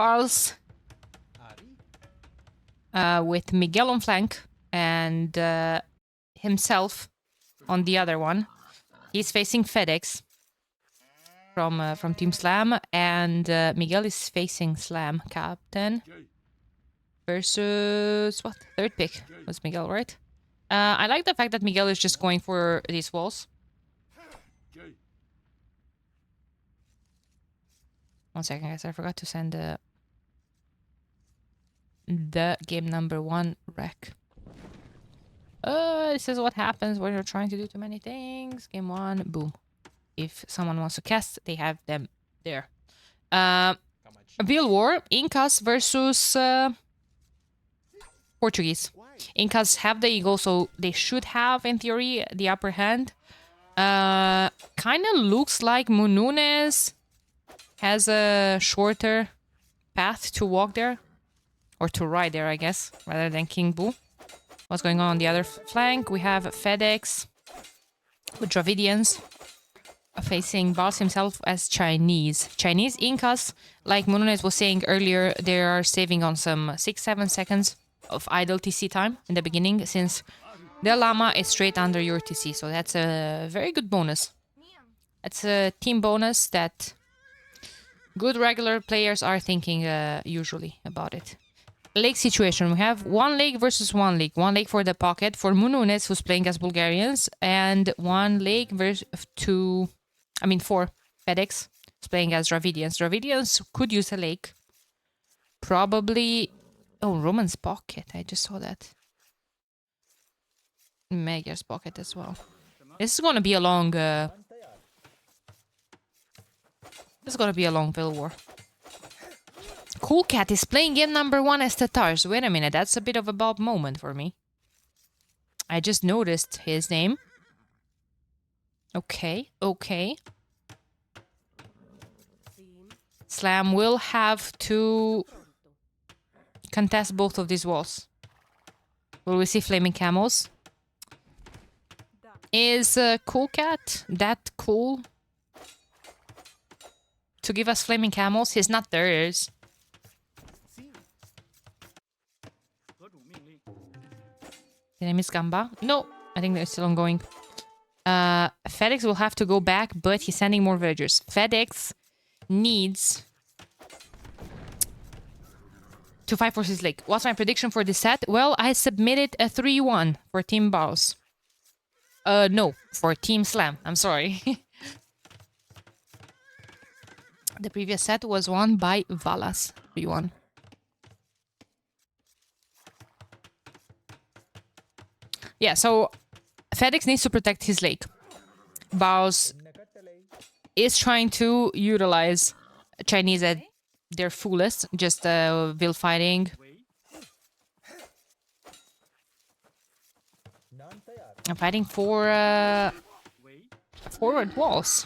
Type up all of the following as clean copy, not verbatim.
Barles with Miguel on flank and himself on the other one. He's facing FedEx from Team Slam, and Miguel is facing Slam captain versus what? Third pick was Miguel, right? I like the fact that Miguel is just going for these walls. One second, guys. I forgot to send the game number 1 rec. This is what happens when you're trying to do too many things. Game 1, boom. If someone wants to cast, they have them there. Bill War, Incas versus Portuguese. Incas have the eagle, so they should have, in theory, the upper hand. Kind of looks like Mununes has a shorter path to walk there. Or to ride there, I guess, rather than King Boo. What's going on the other flank? We have FedEx with Dravidians facing Barles himself as Chinese. Chinese Incas, like Mununes was saying earlier, they are saving on some 6-7 seconds of idle TC time in the beginning, since their llama is straight under your TC. So that's a very good bonus. That's a team bonus that good regular players are thinking usually about it. Lake situation. We have 1 lake versus 1 lake. 1 lake for the pocket for Mununes, who's playing as Bulgarians, and 1 lake versus for FedEx, who's playing as Dravidians. Dravidians could use a lake. Probably. Oh, Roman's pocket. I just saw that. Magyar's pocket as well. This is gonna be a long. This is gonna be a long Bill War. Cool Cat is playing game number 1 as Tatars. Wait a minute, that's a bit of a Bob moment for me. I just noticed his name. Okay. Slam will have to contest both of these walls. Will we see flaming camels? Is Cool Cat that cool to give us flaming camels? He's not theirs. Did I miss Gamba? No, I think they're still ongoing. FedEx will have to go back, but he's sending more villagers. FedEx needs to fight for his lake. What's my prediction for this set? Well, I submitted a 3-1 for Team Barles. No, for Team Slam. I'm sorry. The previous set was won by Valas. 3-1. Yeah, so FedEx needs to protect his lake. Barles is trying to utilize Chinese at their fullest, just will fighting. I'm fighting for forward walls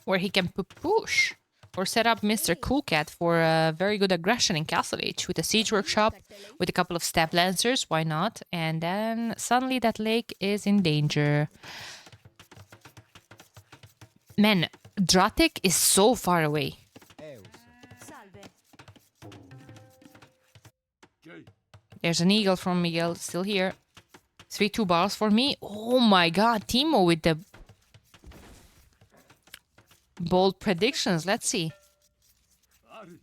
where he can push or set up Mr. Cool Cat for very good aggression in Castle Age with a siege workshop, with a couple of step lancers, why not? And then suddenly that lake is in danger. Man, Dratek is so far away. There's an eagle from Miguel still here. 3-2 bars for me. Oh my god, Timo with the bold predictions. Let's see.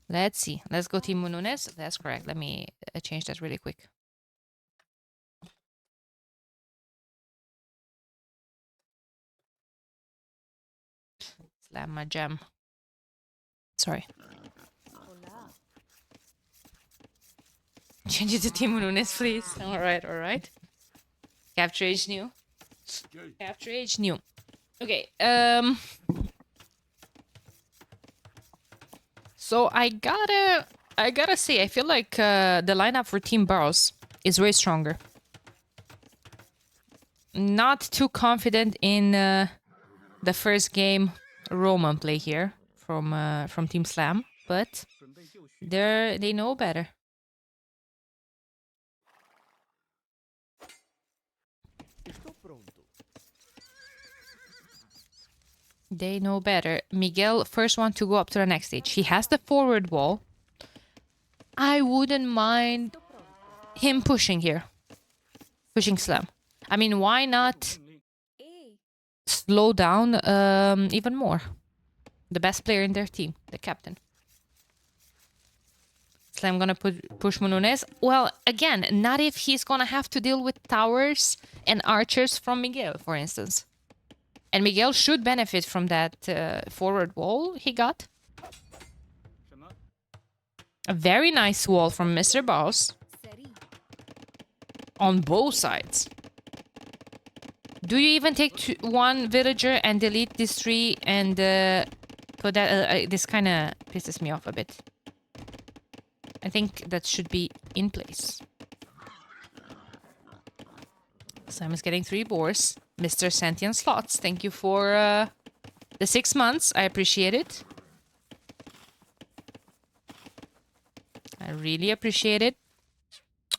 Let's go Team Mununes. That's correct. Let me change that really quick. Slam my gem. Sorry. Change it to Team Mununes, please. Alright. Capture age new. Capture age new. Okay, so I gotta say, I feel like the lineup for Team Barles is way stronger. Not too confident in the first game Roman play here from Team Slam, but they know better. They know better. Miguel, first one to go up to the next stage. He has the forward wall. I wouldn't mind him pushing here. Pushing Slam. I mean, why not slow down even more? The best player in their team, the captain. Slam gonna push Mununes. Well, again, not if he's gonna have to deal with towers and archers from Miguel, for instance. And Miguel should benefit from that forward wall he got. A very nice wall from Mr. Barles. On both sides. Do you even take one villager and delete these three and put that? This kind of pisses me off a bit. I think that should be in place. Sam is getting 3 boars. Mr. Sentient Slots, thank you for the 6 months. I appreciate it. I really appreciate it.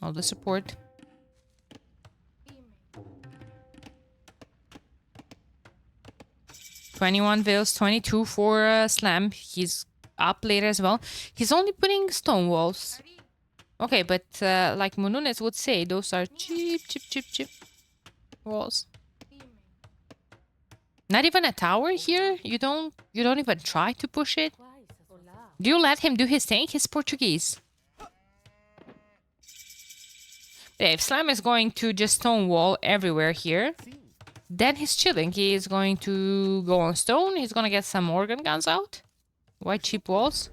All the support. $21 Vils, 22 for Slam. He's up later as well. He's only putting stone walls. Okay, but like Mununes would say, those are cheap walls. Not even a tower here? You don't even try to push it? Do you let him do his thing? He's Portuguese. If Slam is going to just stone wall everywhere here, then he's chilling. He is going to go on stone. He's gonna get some organ guns out. Why cheap walls?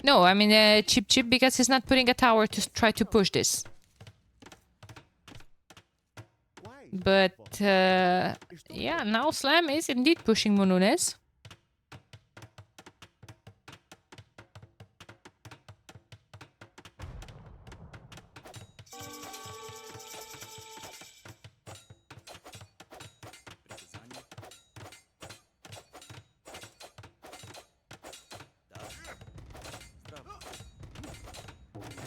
No, I mean cheap because he's not putting a tower to try to push this. But yeah, now Slam is indeed pushing Mununes.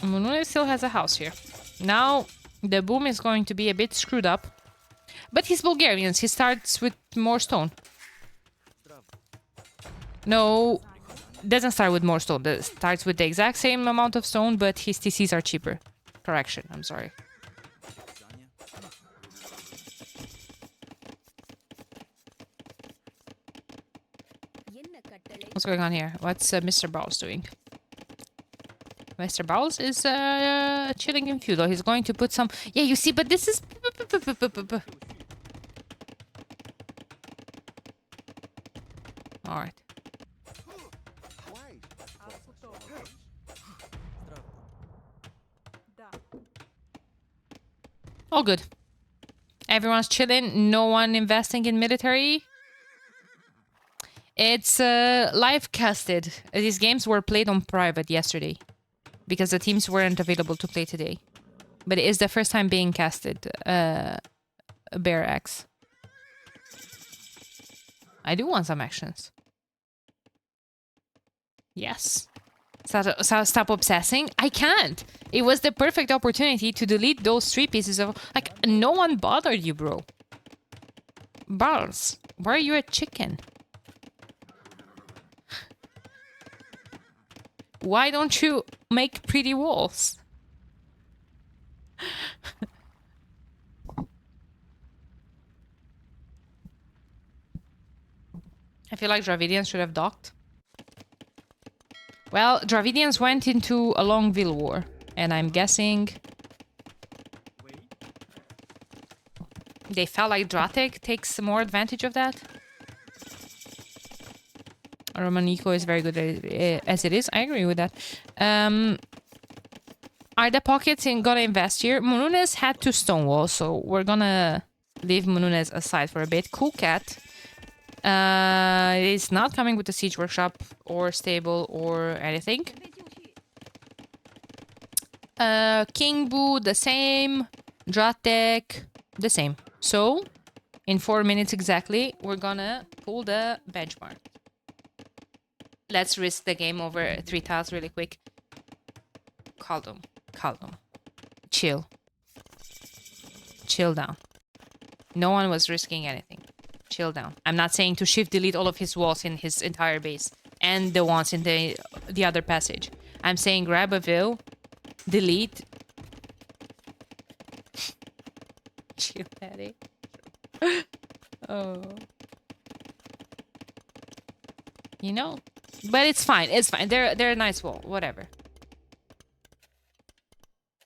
Mununes still has a house here. Now the boom is going to be a bit screwed up. But he's Bulgarians. He starts with more stone. No, doesn't start with more stone. It starts with the exact same amount of stone, but his TCs are cheaper. Correction, I'm sorry. What's going on here? What's Mr. Barles doing? Mr. Barles is chilling in feudal. He's going to put some... Yeah, you see, but this is... Alright. All good. Everyone's chilling. No one investing in military. It's live casted. These games were played on private yesterday because the teams weren't available to play today. But it is the first time being casted. Bear X. I do want some actions. Yes. Stop obsessing. I can't. It was the perfect opportunity to delete those 3 pieces of... Like, no one bothered you, bro. Barles, why are you a chicken? Why don't you make pretty walls? I feel like Dravidians should have docked. Well, Dravidians went into a Longville war, and I'm guessing they felt like Dratek takes more advantage of that. Romanico is very good as it is. I agree with that. Are the pockets gonna invest here? Mununes had to stonewall, so we're gonna leave Mununes aside for a bit. Cool Cat is not coming with the siege workshop or stable or anything. King Boo, the same. Dratek, the same. So, in 4 minutes exactly, we're gonna pull the benchmark. Let's risk the game over 3 tiles really quick. Calm. Chill. Chill down. No one was risking anything. Chill down. I'm not saying to shift delete all of his walls in his entire base and the ones in the other passage. I'm saying grab a Vil, delete. Chill, daddy. Oh. You know? But it's fine. It's fine. They're a nice wall. Whatever.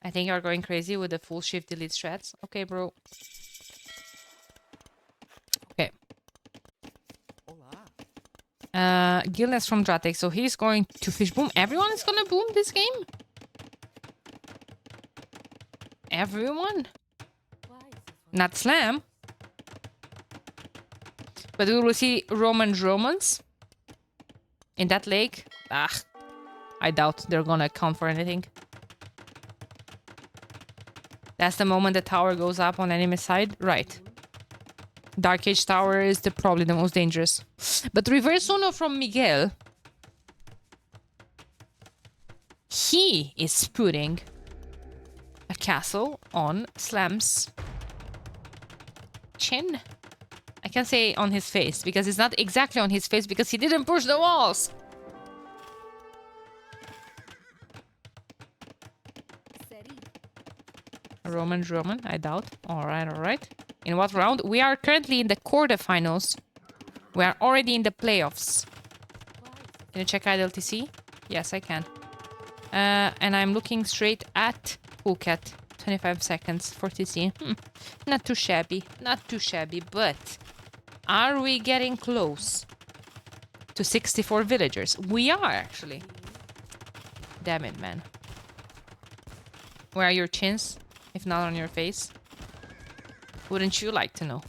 I think you're going crazy with the full shift delete strats. Okay, bro. Okay. Gilnes from Dratek. So he's going to fish boom. Everyone is gonna boom this game? Everyone? Not Slam. But we will see Romans in that lake. Ah, I doubt they're gonna account for anything. That's the moment the tower goes up on enemy side. Right. Dark Age Tower is probably the most dangerous. But reverse Uno from Miguel. He is putting a castle on Slam's chin. I can say on his face, because it's not exactly on his face, because he didn't push the walls. Roman, I doubt. Alright. In what round? We are currently in the quarterfinals. We are already in the playoffs. Can you check IDLTC? Yes, I can. And I'm looking straight at Coolcat. 25 seconds for TC. Not too shabby. Not too shabby, but are we getting close to 64 villagers? We are, actually. Damn it, man. Where are your chins? If not on your face. Wouldn't you like to know?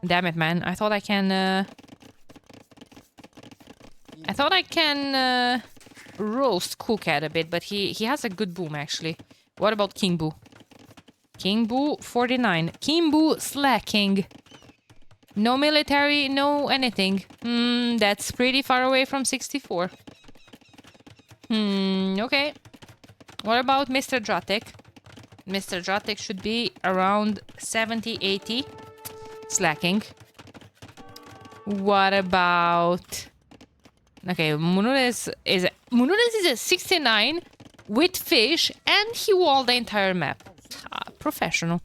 Damn it, man. I thought I can roast Coolcat a bit, but he has a good boom, actually. What about King Boo? King Boo 49. King Boo slacking. No military, no anything. That's pretty far away from 64. Okay. What about Mr. Dratek? Mr. Dratek should be around 70, 80. Slacking. What about... Okay, Mununes is at 69 with fish, and he walled the entire map. Professional.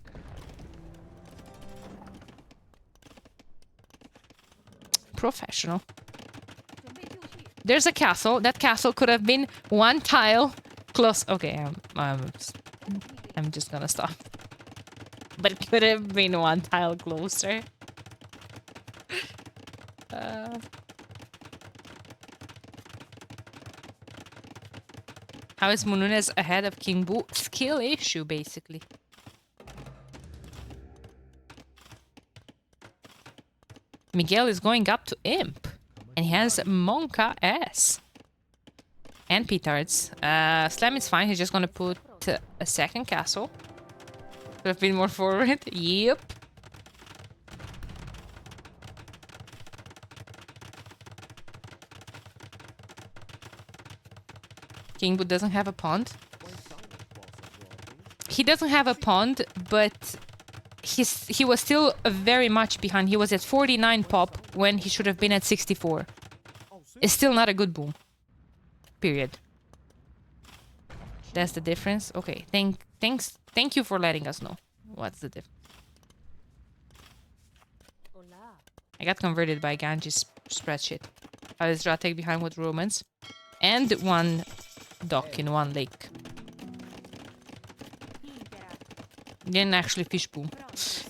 Professional. There's a castle. That castle could have been one tile close. Okay, I'm just gonna stop. But it could have been one tile closer. How is Mununes ahead of King Boo? Skill issue, basically. Miguel is going up to Imp. And he has Monka S. And Petards. Slam is fine. He's just gonna put a second castle. Could have been more forward. Yep. King Boo doesn't have a pond. He doesn't have a pond, but he was still very much behind. He was at 49 pop when he should have been at 64. It's still not a good boom. Period. That's the difference. Okay, thank you for letting us know. What's the difference? I got converted by Ganji's spreadsheet. I was Dratek behind with Romans. And one dock in one lake. Didn't actually fish boom.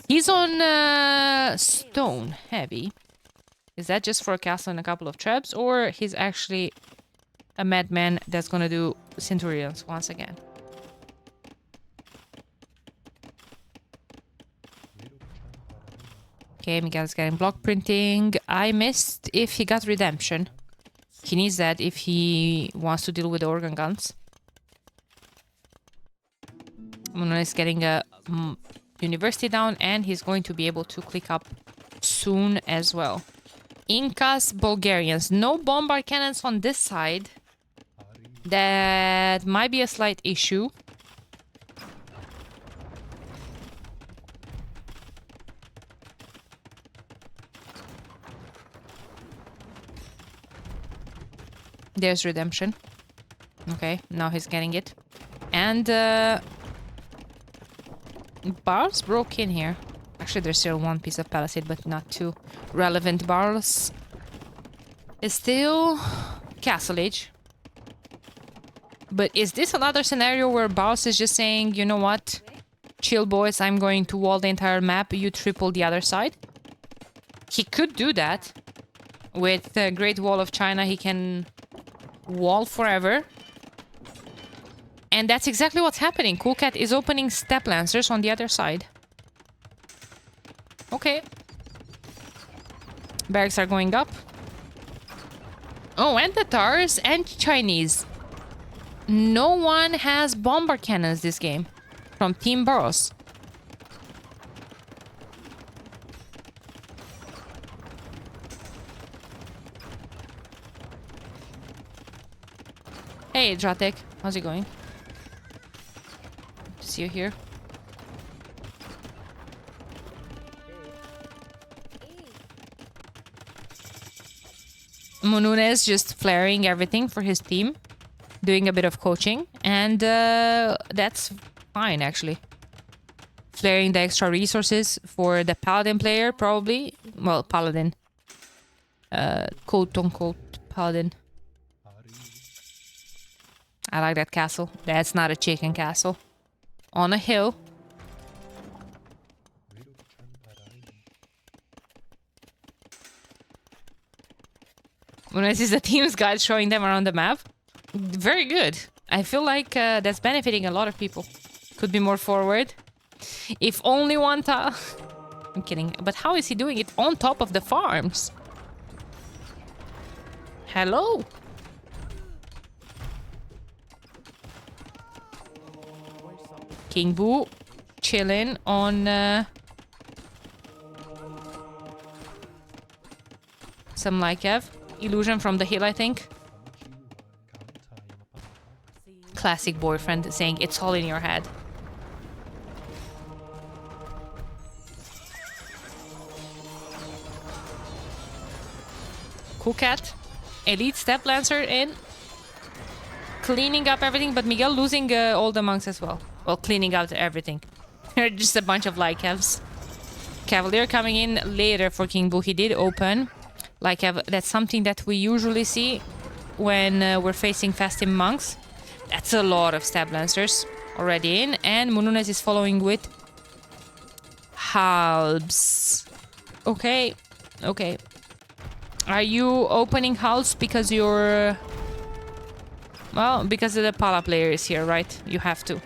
He's on stone heavy. Is that just for a castle and a couple of traps? Or he's actually a madman that's gonna do Centurions once again? Okay, Miguel's getting block printing. I missed if he got redemption. He needs that if he wants to deal with the organ guns. Muno is getting a university down, and he's going to be able to click up soon as well. Incas, Bulgarians. No bombard cannons on this side. That might be a slight issue. There's redemption. Okay, now he's getting it. And Barles broke in here. Actually, there's still one piece of palisade, but not too relevant. Barles is still Castle Age. But is this another scenario where Barles is just saying, you know what? Chill, boys, I'm going to wall the entire map. You triple the other side. He could do that. With the Great Wall of China, he can wall forever. And that's exactly what's happening. Cool Cat is opening Step Lancers on the other side. Okay. Barracks are going up. Oh, and Tatars and Chinese. No one has bomber cannons this game. From Team Barles. Hey, Dratek. How's it going? Good to see you here. Mununez just flaring everything for his team. Doing a bit of coaching. And that's fine, actually. Flaring the extra resources for the Paladin player, probably. Well, Paladin. Quote-unquote Paladin. I like that castle. That's not a chicken castle. On a hill. When I see the team's guide showing them around the map, very good. I feel like that's benefiting a lot of people. Could be more forward. If only one tile. I'm kidding. But how is he doing it on top of the farms? Hello? King Boo chilling on some Lykev. Illusion from the hill, I think. Classic boyfriend saying it's all in your head. Cool Cat. Elite Step Lancer in. Cleaning up everything, but Miguel losing all the monks as well. Well, cleaning out everything. They're just a bunch of Lykevs. Cavalier coming in later for King Boo. He did open. Lykev, that's something that we usually see when we're facing Fasting monks. That's a lot of Stab Lancers already in. And Mununez is following with Halbs. Okay, okay. Are you opening Halbs because you're... Well, because the Pala player is here, right? You have to.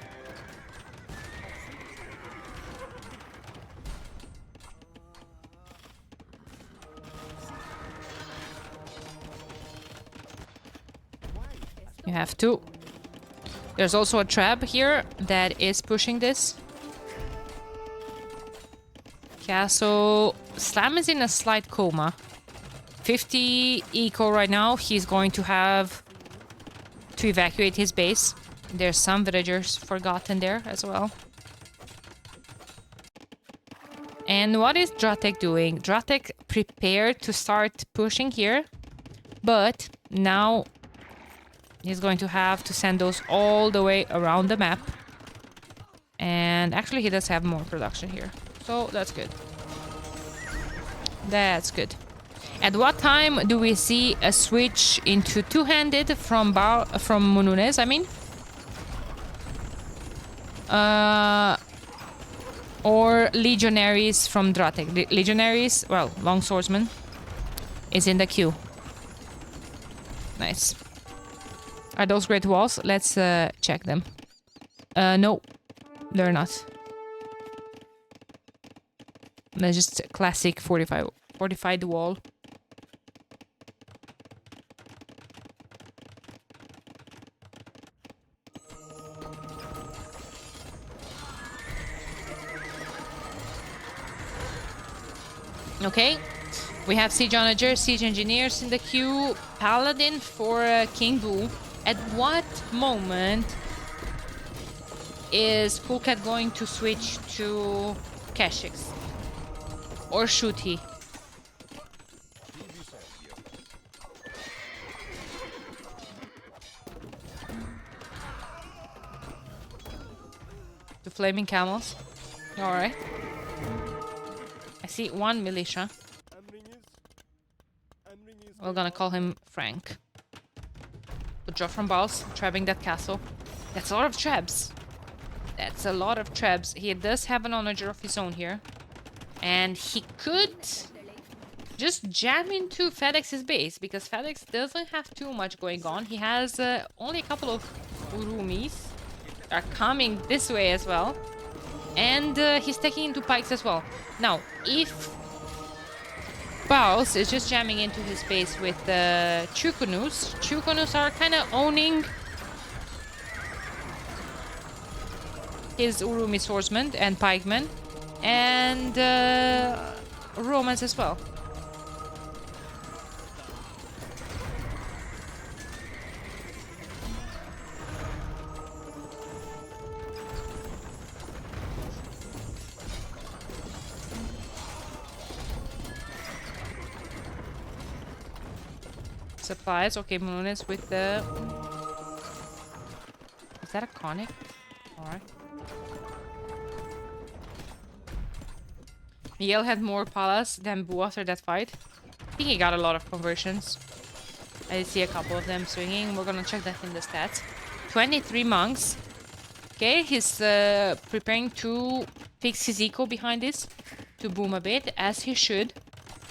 You have to. There's also a trap here that is pushing this. Castle. Slam is in a slight coma. 50 eco right now. He's going to have to evacuate his base. There's some villagers forgotten there as well. And what is Dratek doing? Dratek prepared to start pushing here. But now he's going to have to send those all the way around the map. And actually he does have more production here. So that's good. That's good. At what time do we see a switch into two-handed from Mununez, I mean? Or Legionaries from Dratek. Legionaries, well, Longswordsman is in the queue. Nice. Are those great walls? Let's check them. No, they're not. That's just a classic fortified wall. Okay, we have Siege Onagers, Siege Engineers in the queue. Paladin for King Boo. At what moment is Coolcat going to switch to Keshix? Or should he? flaming camels. Alright. I see one militia. We're gonna call him Frank. Withdraw from Barles, trapping that castle. That's a lot of traps. That's a lot of traps. He does have an onager of his own here. And he could just jam into FedEx's base, because FedEx doesn't have too much going on. He has only a couple of Urumis are coming this way as well. And he's taking into pikes as well. Now, if Barles is just jamming into his base with Chukunus. Chukunus are kind of owning his Urumi swordsmen and pikemen. And Romans as well. Supplies. Okay, Mununes with the... Is that a conic? Alright. Miguel had more palas than Boo after that fight. I think he got a lot of conversions. I see a couple of them swinging. We're gonna check that in the stats. 23 monks. Okay, he's preparing to fix his eco behind this to boom a bit, as he should.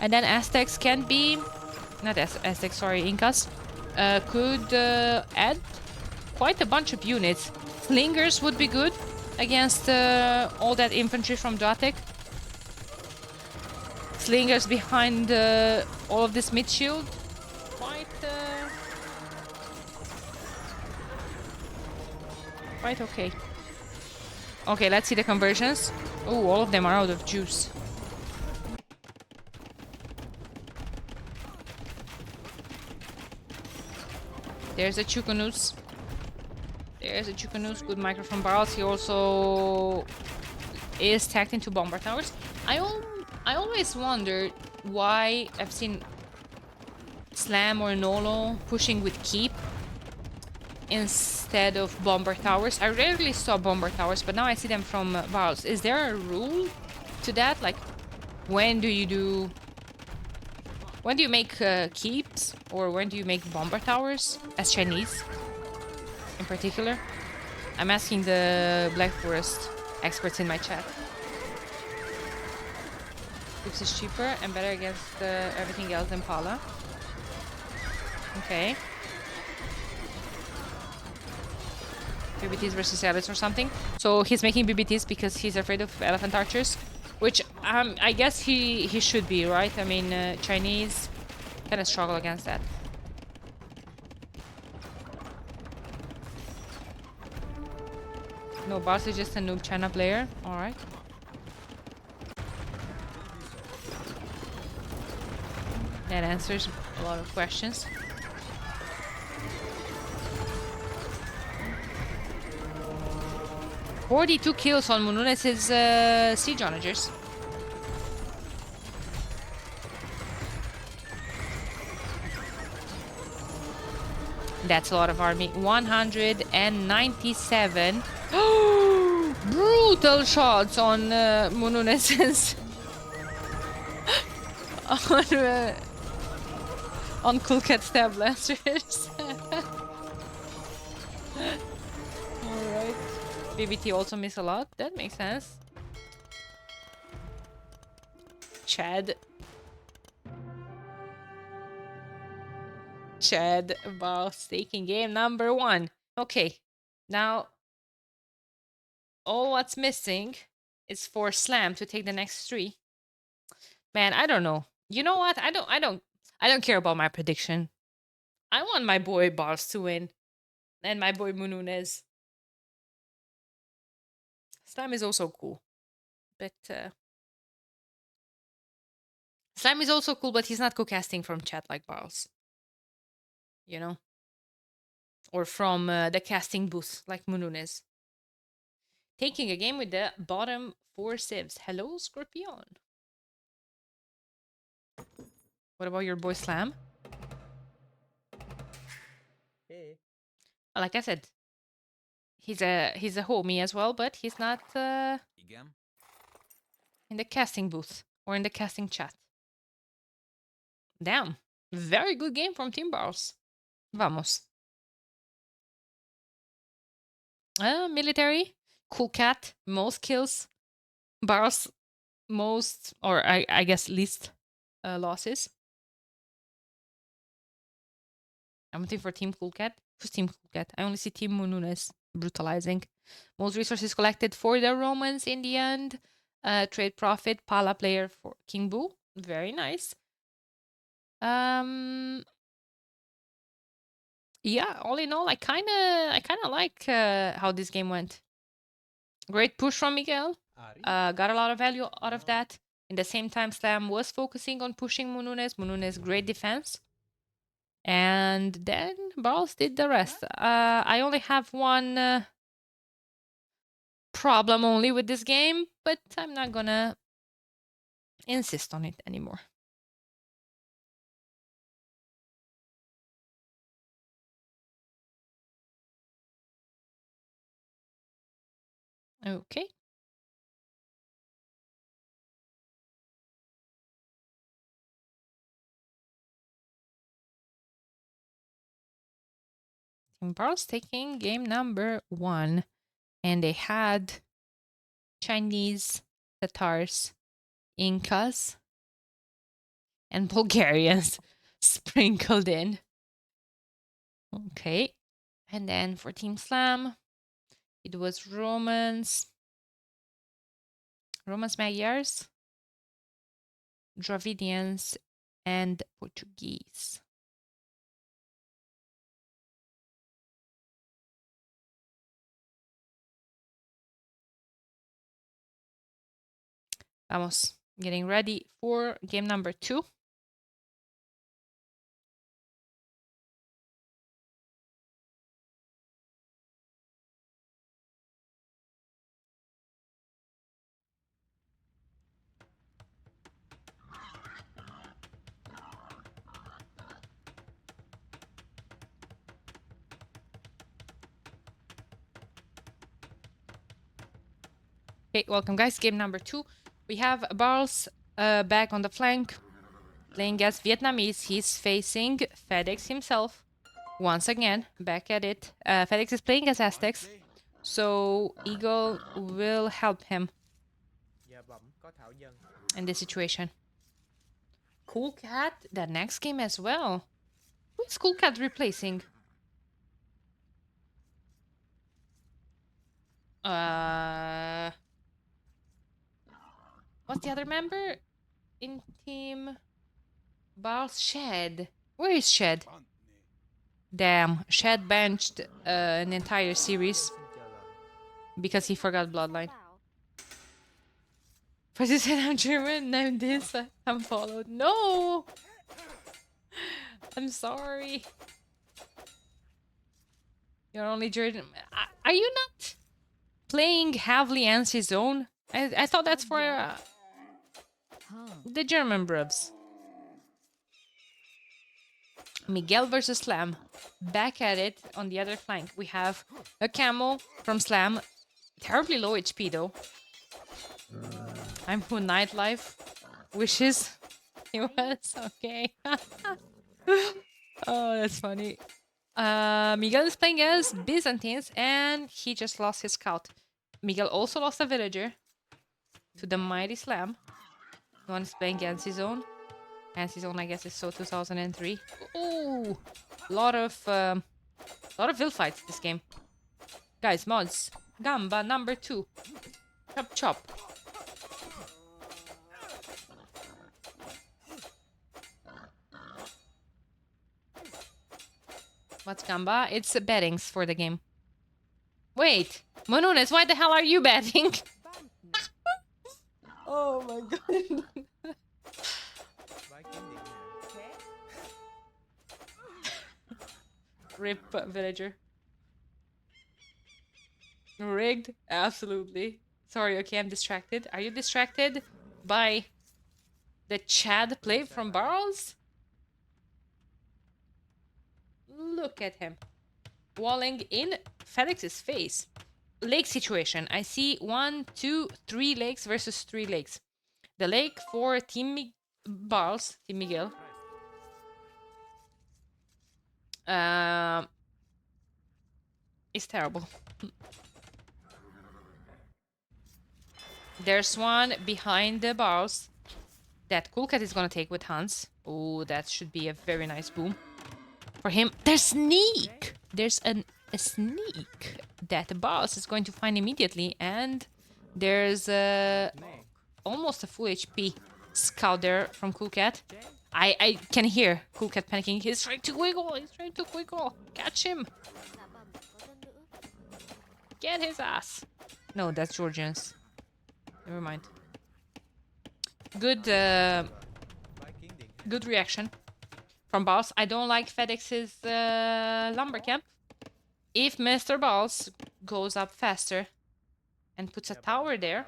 And then Aztecs can be... Not Aztecs, sorry, Incas. Could add quite a bunch of units. Slingers would be good against all that infantry from Duatec. Slingers behind all of this mid shield. Quite okay. Okay, let's see the conversions. Oh, all of them are out of juice. There's a Chukunus. There's a Chukunus. Good micro from Barles. He also is tacked into bomber towers. I always wondered why I've seen Slam or Nolo pushing with Keep instead of bomber towers. I rarely saw bomber towers, but now I see them from Barles. Is there a rule to that? Like, when do you make keeps, or when do you make bomber towers as Chinese in particular? I'm asking the Black Forest experts in my chat. Keeps is cheaper and better against everything else than Pala. Okay. BBTs versus Alice or something. So he's making BBTs because he's afraid of elephant archers, which I guess he should be, right? I mean, Chinese kind of struggle against that. No, Barles is just a noob China player. All right. That answers a lot of questions. "42 kills on Mununes' siege onagers. That's a lot of army. 197. Brutal shots on Mununes' on Cool Cat Stab Blasters. Alright. BBT also miss a lot. That makes sense. Chad Barles taking game number 1. Okay. Now, all what's missing is for Slam to take the next 3. Man, I don't know. You know what? I don't care about my prediction. I want my boy Barles to win. And my boy Mununes. Slam is also cool. But Slam is also cool, but he's not co-casting from chat like Barles. You know? Or from the casting booth like Mununes. Taking a game with the bottom 4 civs. Hello, Scorpion. What about your boy Slam? Well, Hey. like I said, He's a homie as well, but he's not in the casting booth or in the casting chat. Damn. Very good game from Team Barles. Vamos. Military. Cool cat. Most kills. Barles most, or I guess least losses. I'm waiting for Team Cool Cat. Who's Team Cool Cat? I only see Team Mununes brutalizing. Most resources collected for the Romans in the end. Trade profit. Pala player for King Boo. Very nice. Yeah, all in all, I kind of like how this game went. Great push from Miguel. Got a lot of value out of that. In the same time, Slam was focusing on pushing Mununes. Mununes, great defense. And then Barles did the rest. I only have one problem only with this game, but I'm not gonna insist on it anymore. Okay. Team Barles taking game number 1. And they had Chinese, Tatars, Incas, and Bulgarians sprinkled in. Okay. And then for Team Slam, it was Romans, Magyars, Dravidians, and Portuguese. Vamos. Getting ready for game number 2. Okay, welcome guys. Game number 2. We have Barles back on the flank, playing as Vietnamese. He's facing FedEx himself. Once again, back at it. FedEx is playing as Aztecs, so Eagle will help him in this situation. Cool Cat, the next game as well. Who is Cool Cat replacing? What's the other member in Team Barles? Shed. Where is Shed? Damn, Shed benched an entire series because he forgot Bloodline. President said I'm German, I'm this, I'm followed. No! I'm sorry. You're only German. Are you not playing heavily NC Zone? I thought that's for the German bruvs. Miguel versus Slam. Back at it on the other flank. We have a camel from Slam. Terribly low HP though. I'm who Nightlife wishes he was. Okay. Oh, that's funny. Miguel is playing as Byzantines and he just lost his scout. Miguel also lost a villager to the mighty Slam. One is playing against his own. And his own, I guess, is so 2003. Ooh, lot of will fights this game. Guys, mods. Gamba number 2. Chop chop. What's Gamba? It's bettings for the game. Wait, Monunes, why the hell are you betting? Oh my god. Rip villager. Rigged? Absolutely. Sorry, okay, I'm distracted. Are you distracted by the Chad play from Barles? Look at him. walling in Felix's face. Lake situation. I see 1, 2, 3 lakes versus 3 lakes. The lake for Team Barles, Team Miguel. Is terrible. There's one behind the Barles that Cool Cat is gonna take with Hans. Oh, that should be a very nice boom. For him, there's sneak! There's a sneak that the boss is going to find immediately, and there's almost a full HP scout there from Cool Cat. I can hear Cool Cat panicking. He's trying to wiggle. He's trying to wiggle. Catch him. Get his ass. No, that's Georgians. Never mind. Good, good reaction from Boss. I don't like FedEx's lumber camp. If Mr. Balls goes up faster and puts a tower there,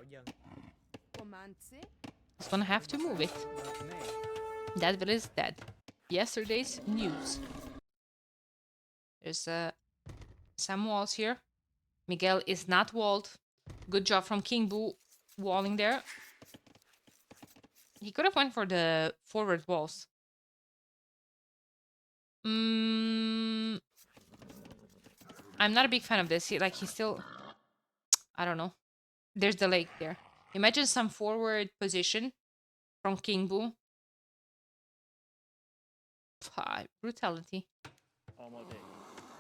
he's gonna have to move it. That village is dead. Yesterday's news. There's some walls here. Miguel is not walled. Good job from King Boo walling there. He could have went for the forward walls. I'm not a big fan of this. He's still... I don't know. There's the lake there. Imagine some forward position from King Boo. Brutality.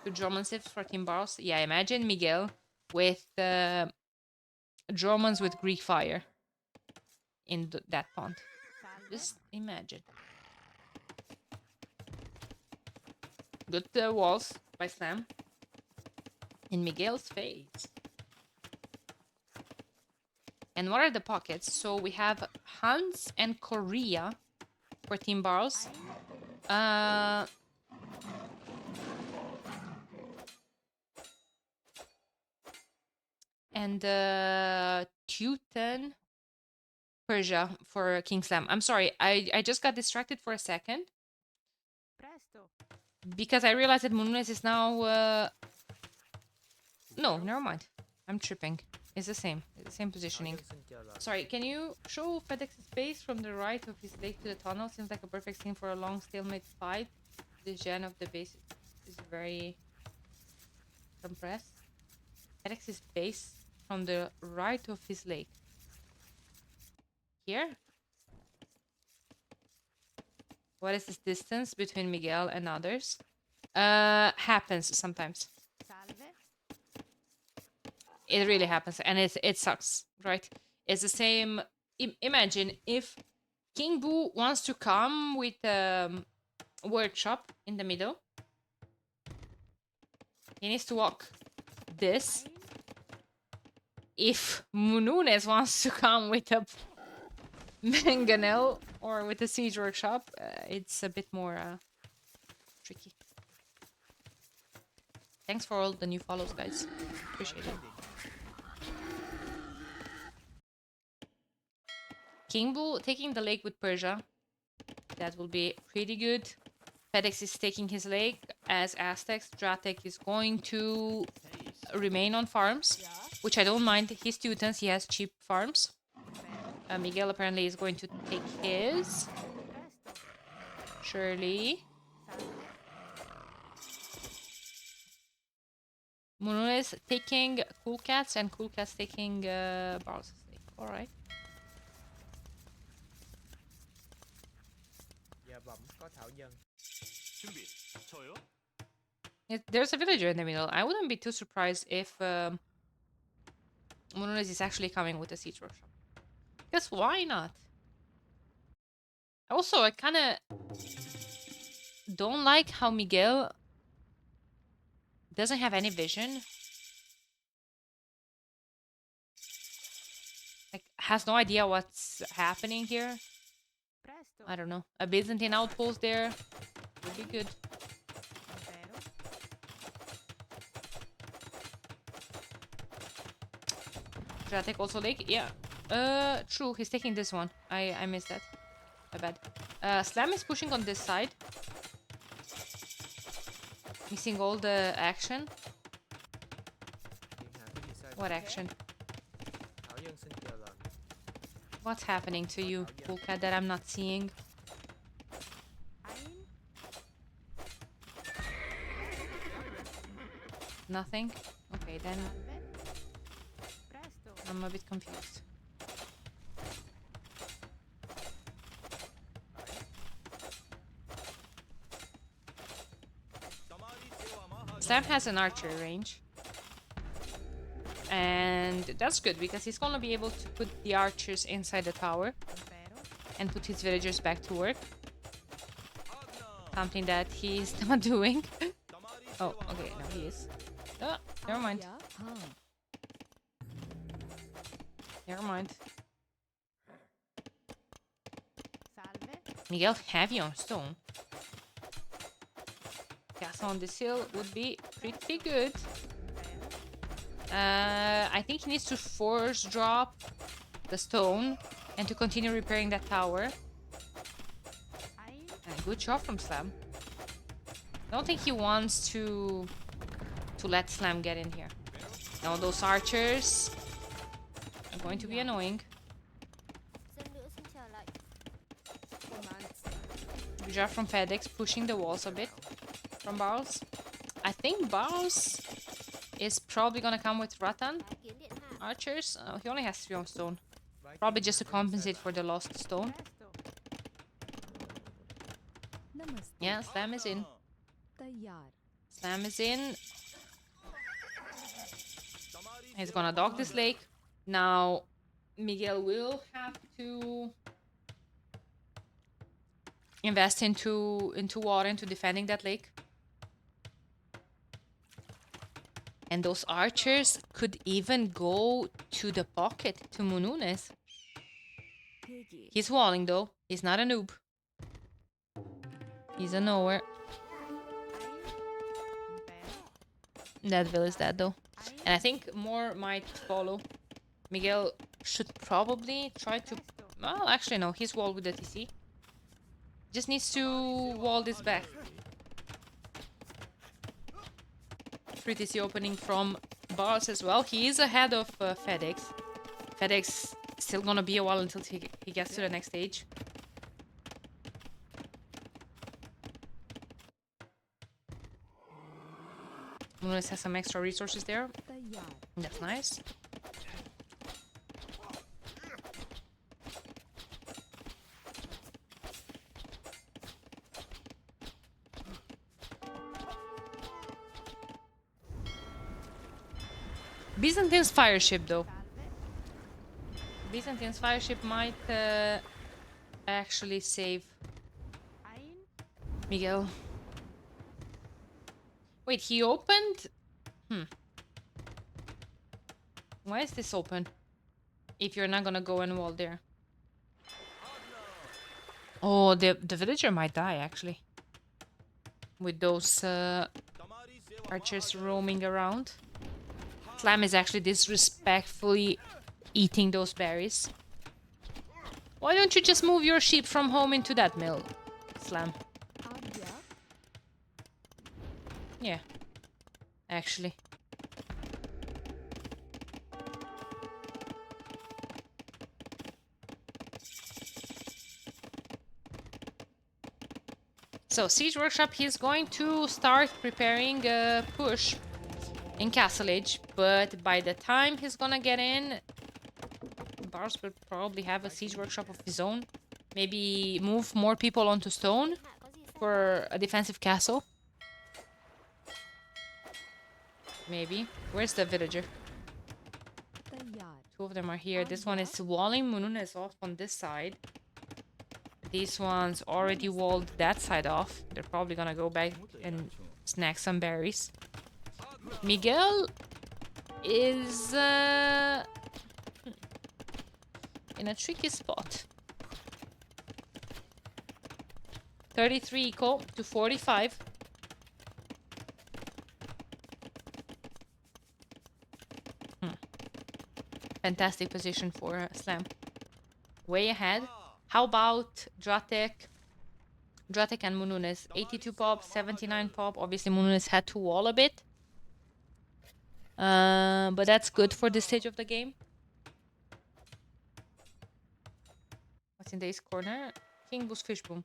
Two German sips for Team Barles. Yeah, imagine Miguel with Germans with Greek fire in that pond. Just imagine. Good walls by Slam. In Miguel's face. And what are the pockets? So we have Hans and Korea for Team Barles. And Teuton Persia for King Slam. I'm sorry, I just got distracted for a second. Because I realized that Mununes is now... No, never mind. I'm tripping. It's the same. It's the same positioning. Sorry, can you show FedEx's face from the right of his lake to the tunnel? Seems like a perfect scene for a long stalemate fight. The gen of the base is very compressed. FedEx's base from the right of his lake. Here? What is this distance between Miguel and others? Happens sometimes. It really happens, and it sucks, right? It's the same. Imagine if King Boo wants to come with a workshop in the middle. He needs to walk this. If Mununes wants to come with a mangonel or with a siege workshop, it's a bit more tricky. Thanks for all the new follows, guys. Appreciate it. King Boo taking the lake with Persia. That will be pretty good. FedEx is taking his lake as Aztecs. Dratek is going to remain on farms, which I don't mind. His Teutons, he has cheap farms. Miguel apparently is going to take his. Surely. Mununes taking Cool Cats and Cool Cats taking Barles' lake. Alright. There's a villager in the middle. I wouldn't be too surprised if Mununes is actually coming with a siege workshop. Because why not? Also, I kind of don't like how Miguel doesn't have any vision. Like, has no idea what's happening here. I don't know. A Byzantine outpost there would be good. Should I take also lake? Yeah. True. He's taking this one. I missed that. My bad. Slam is pushing on this side. Missing all the action. What action? What's happening to you, cool cat, that I'm not seeing? Nothing? Okay, then I'm a bit confused. Sam has an archery range. And that's good because he's gonna be able to put the archers inside the tower and put his villagers back to work. Something that he's not doing. Oh, okay, no, he is. Oh, never mind. Never mind. Miguel, heavy on stone. Castle on this hill would be pretty good. I think he needs to force drop the stone and to continue repairing that tower. Good job from Slam. I don't think he wants to let Slam get in here. Now those archers are going to be annoying. Good job from FedEx pushing the walls a bit from Barles. I think Barles is probably gonna come with Rattan archers. He only has 3 on stone. Probably just to compensate for the lost stone. Yeah, Slam is in. Slam is in. He's gonna dog this lake. Now, Miguel will have to invest into water, into defending that lake. And those archers could even go to the pocket, to Mununes. He's walling though. He's not a noob. He's a knower. That Vil is dead though. And I think more might follow. Miguel should probably try to... Well, actually no. He's walled with the TC. Just needs to wall this back. 3 TC opening from Barles as well. He is ahead of FedEx. FedEx still gonna be a while until he gets to the next stage. Mununes has some extra resources there. That's nice. Byzantine's fire ship though. Byzantine's fire ship might actually save Miguel. Wait, he opened? Why is this open? If you're not gonna go and wall there. Oh, the villager might die actually. With those archers roaming around. Slam is actually disrespectfully eating those berries. Why don't you just move your sheep from home into that mill, Slam? Yeah, actually. So, Siege Workshop, he's going to start preparing a push in Castle Age, but by the time he's gonna get in, Barles will probably have a Siege Workshop of his own. Maybe move more people onto stone for a defensive castle. Maybe. Where's the villager? 2 of them are here. This one is walling Mununes off on this side. These ones already walled that side off. They're probably gonna go back and snack some berries. Miguel is in a tricky spot. 33 eco to 45. Fantastic position for Slam. Way ahead. How about Dratek Dratek and Mununes. 82 pop, 79 pop. Obviously, Mununes had to wall a bit. But that's good for this stage of the game. What's in this corner? King Boo's Fish Boom.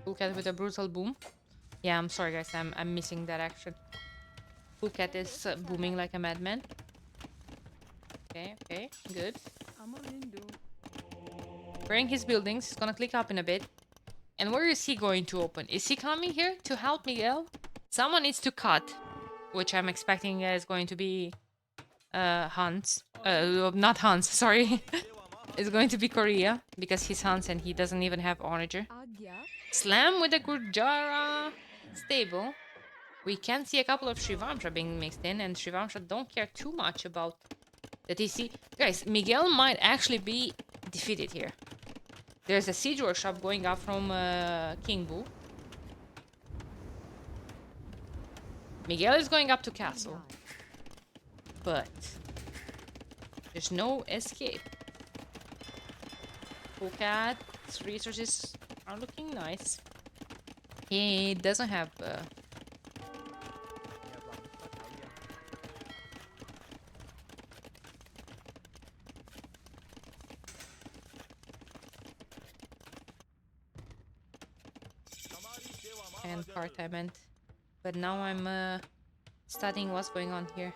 Phuket with a brutal boom. Yeah, I'm sorry guys, I'm missing that action. Phuket is booming like a madman. Okay, good. Wearing his buildings, he's gonna click up in a bit. And where is he going to open? Is he coming here to help Miguel? Someone needs to cut, which I'm expecting is going to be Hans. Not Hans, sorry. It's going to be Korea, because he's Hans and he doesn't even have Onager. Slam with a Gurjara stable. We can see a couple of Shrivamsha being mixed in, and Shrivamsha don't care too much about the TC. Guys, Miguel might actually be defeated here. There's a siege workshop going up from King Boo. Miguel is going up to castle. But there's no escape. Phukat's resources are looking nice. He doesn't have and part I meant. But now I'm studying what's going on here.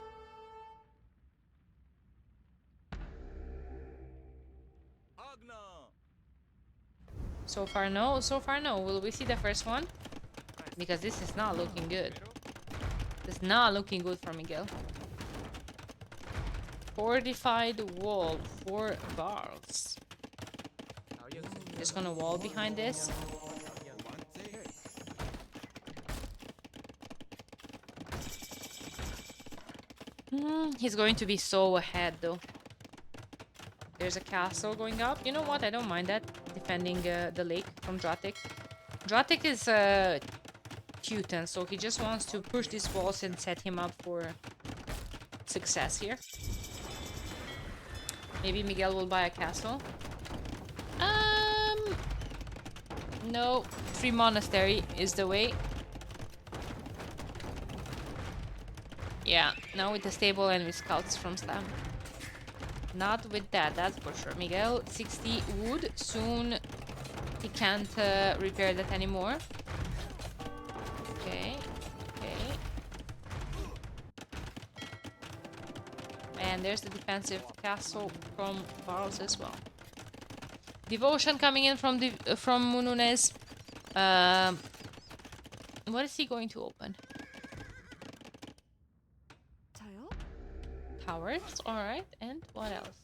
So far no, so far no. Will we see the first one? Because this is not looking good. It's not looking good for Miguel. Fortified wall for Barles. Just gonna wall behind this. He's going to be so ahead though. There's a castle going up. You know what? I don't mind that. Defending the lake from Dratek. Dratek is Teuton, so he just wants to push these walls and set him up for success here. Maybe Miguel will buy a castle. No. 3 monastery is the way. Yeah, now with the stable and with scouts from Slam. Not with that, that's for sure. Miguel, 60 wood. Soon he can't repair that anymore. Okay. And there's the defensive castle from Barles as well. Devotion coming in from Mununes. What is he going to open? Towers, alright. And what else?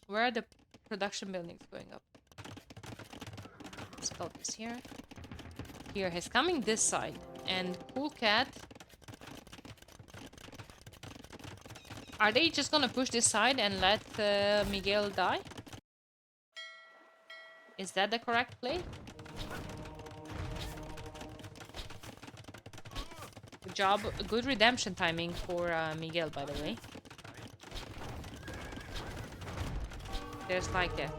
Where are the production buildings going up? Scout is here. Here, he's coming this side. And Cool Cat. Are they just gonna push this side and let Miguel die? Is that the correct play? Good job. Good redemption timing for Miguel, by the way. There's like that.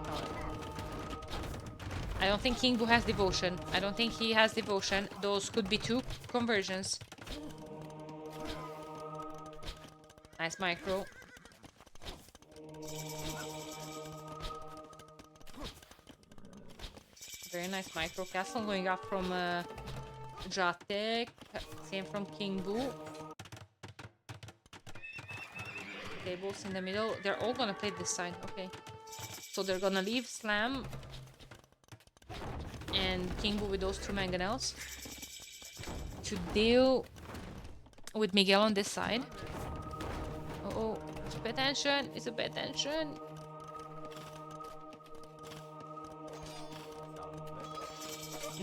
I don't think King Boo has devotion. I don't think he has devotion. Those could be 2 conversions. Nice micro. Very nice micro. Castle going up from Dratek. Same from King Boo. Tables in the middle. They're all gonna play this side. Okay. So they're gonna leave Slam and King Boo with those 2 mangonels to deal with Miguel on this side. Oh, it's a bad tension. It's a bad tension.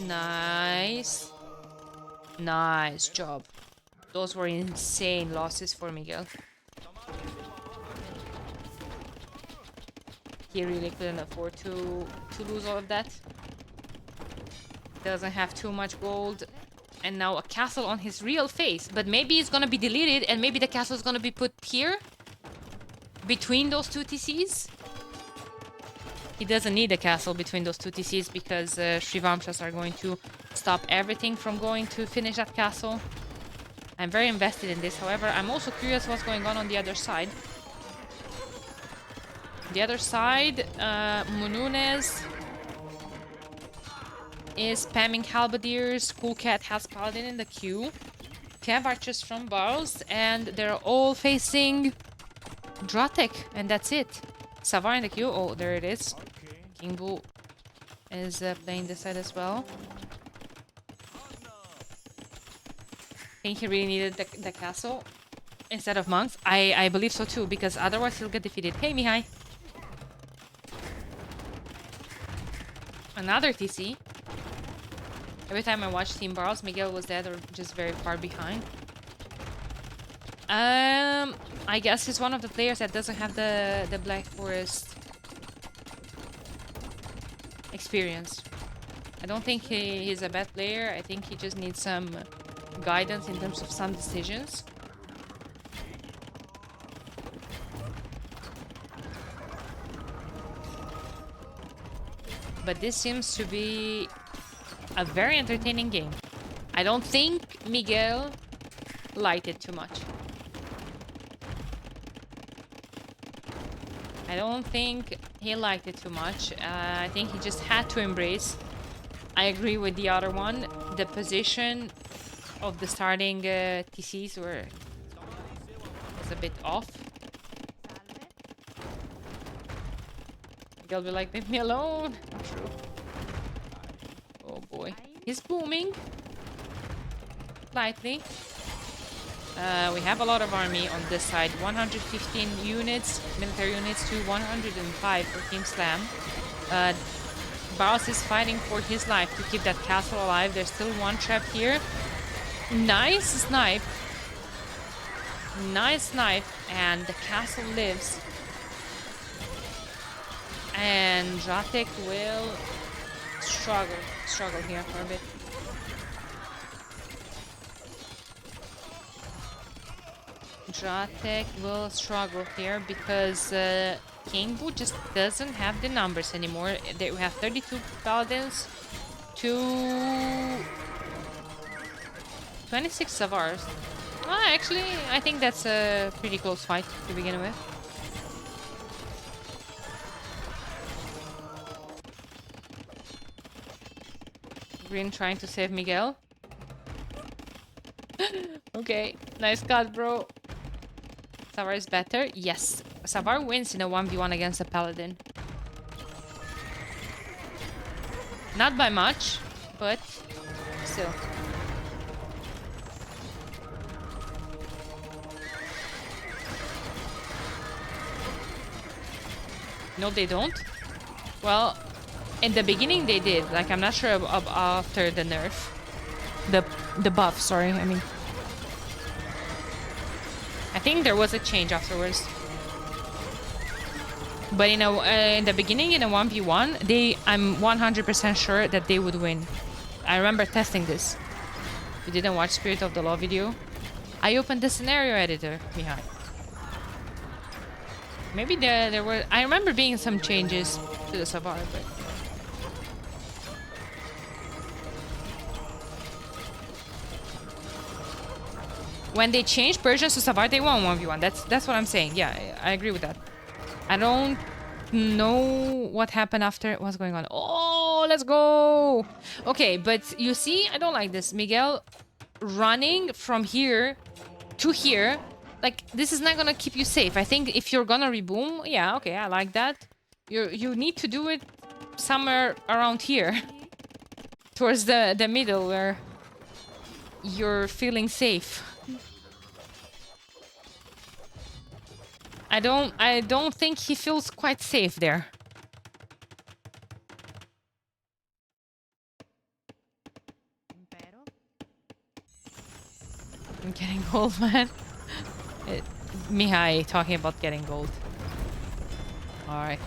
Nice. Nice job. Those were insane losses for Miguel. He really couldn't afford to lose all of that. Doesn't have too much gold. And now a castle on his real face. But maybe it's gonna be deleted and maybe the castle is gonna be put here. between those two TCs. He doesn't need a castle between those two TCs because Shrivamshas are going to stop everything from going to finish that castle. I'm very invested in this. However, I'm also curious what's going on the other side. The other side, Mununes is spamming halberdiers. Cool Cat has Paladin in the queue. 10 archers from Barles, and they're all facing Dratek, and that's it. Savar in the queue. Oh, there it is. King Bull is playing this side as well. I think he really needed the castle instead of monks. I believe so too, because otherwise he'll get defeated. Hey, Mihai. Another TC. Every time I watch Team Barles, Miguel was dead or just very far behind. I guess he's one of the players that doesn't have the Black Forest experience. I don't think he's a bad player. I think he just needs some guidance in terms of some decisions. But this seems to be a very entertaining game. I don't think Miguel liked it too much. I don't think he liked it too much. I think he just had to embrace. I agree with the other one. The position of the starting TCs was a bit off. Miguel will be like, leave me alone. True. Oh boy. He's booming. Lightly. We have a lot of army on this side. 115 units, military units to 105 for Team Slam. Barles is fighting for his life to keep that castle alive. There's still one trap here. Nice snipe. Nice snipe. And the castle lives. And Dratek will struggle here for a bit. Dratek will struggle here because King Bu just doesn't have the numbers anymore. We have 32 paladins to 26 Savars. Actually, I think that's a pretty close fight to begin with. Green trying to save Miguel. Okay, nice cut, bro. Savar is better. Yes, Savar wins in a 1v1 against a paladin. Not by much, but still. No, they don't. Well, in the beginning they did. Like, I'm not sure after the nerf. The buff, sorry, I mean. I think there was a change afterwards. But in the beginning, in a 1v1, I'm 100% sure that they would win. I remember testing this. You didn't watch Spirit of the Law video? I opened the scenario editor, Mihai. Maybe there were... I remember being some changes to the Savar, but... When they changed Persians to Savar, they won 1v1. That's what I'm saying. Yeah, I agree with that. I don't know what happened after. What's going on? Oh, let's go! Okay, but you see, I don't like this. Miguel running from here to here. Like, this is not gonna keep you safe. I think if you're gonna reboom, yeah, okay, I like that. You need to do it somewhere around here. Towards the middle where you're feeling safe. I don't think he feels quite safe there. I'm getting gold, man. Mihai talking about getting gold. Alright.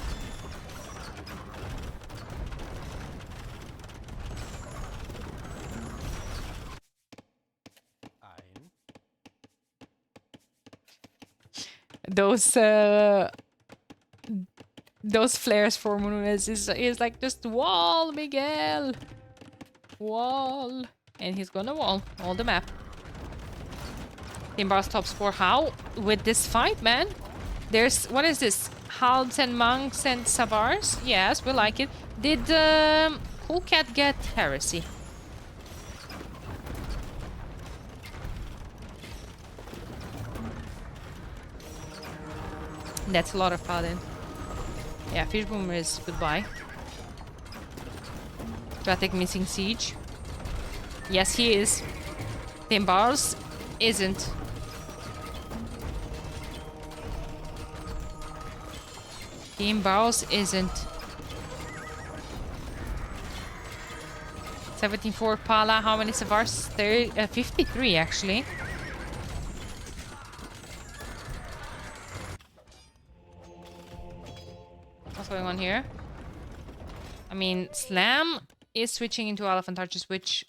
those flares for Mununes is like just wall, Miguel. Wall. And he's gonna wall the map. Team Barles top score. How? With this fight, man. There's... What is this? Halds and Monks and Savars? Yes, we like it. Did Cool Cat get Heresy? That's a lot of Paladin. Yeah, Fish Boomer is goodbye. Stratic missing Siege. Yes, he is. Team Barles isn't. Team Barles isn't. 74 Pala. How many Savars? 53 actually. What's going on here? I mean, Slam is switching into Elephant Archers, which,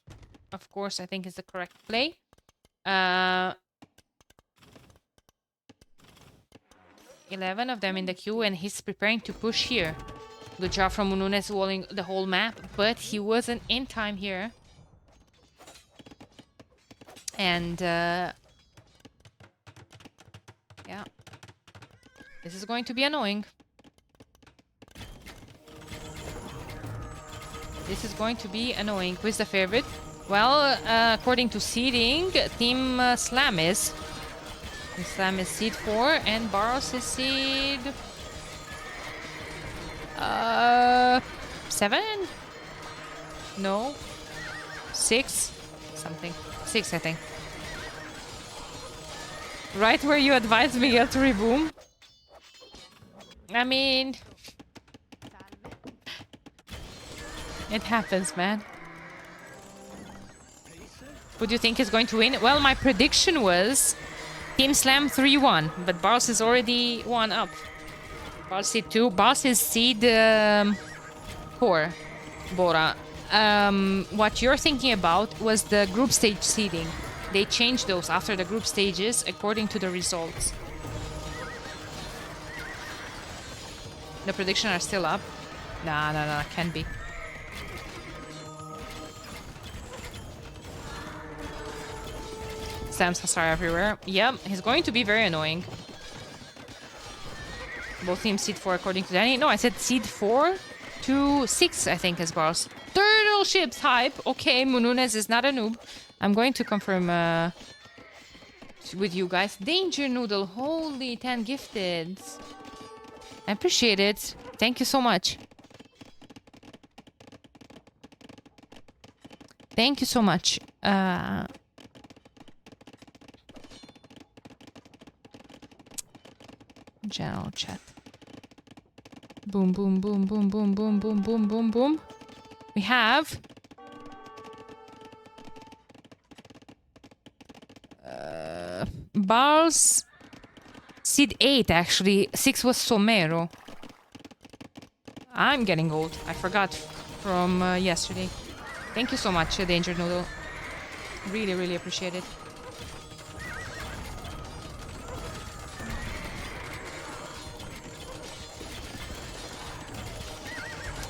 of course, I think is the correct play. 11 of them in the queue, and he's preparing to push here. Good job from Mununes walling the whole map, but he wasn't in time here. And, yeah. This is going to be annoying. This is going to be annoying. Who is the favorite? Well, according to seeding, Team Slam is. Team Slam is seed 4 and Barles is seed... 7? No. 6? Something. 6, I think. Right where you advised Miguel to reboom. I mean... It happens, man. Who do you think is going to win? Well, my prediction was Team Slam 3-1, but Barles is already 1 up. Barles seed 2. Barles is seed 4. Bora. What you're thinking about was the group stage seeding. They changed those after the group stages according to the results. The predictions are still up. Nah, can't be. Sam's Hussar everywhere. Yep, he's going to be very annoying. Both teams seed 4 according to Danny. No, I said seed 4 to 6, I think, is Barles. Turtle ships hype. Okay, Mununes is not a noob. I'm going to confirm with you guys. Danger Noodle. Holy 10 gifted. I appreciate it. Thank you so much. Thank you so much. General chat. Boom, boom, boom, boom, boom, boom, boom, boom, boom, boom. We have... Barles... Seed 8, actually. 6 was Somero. I'm getting old. I forgot from yesterday. Thank you so much, Danger Noodle. Really, really appreciate it.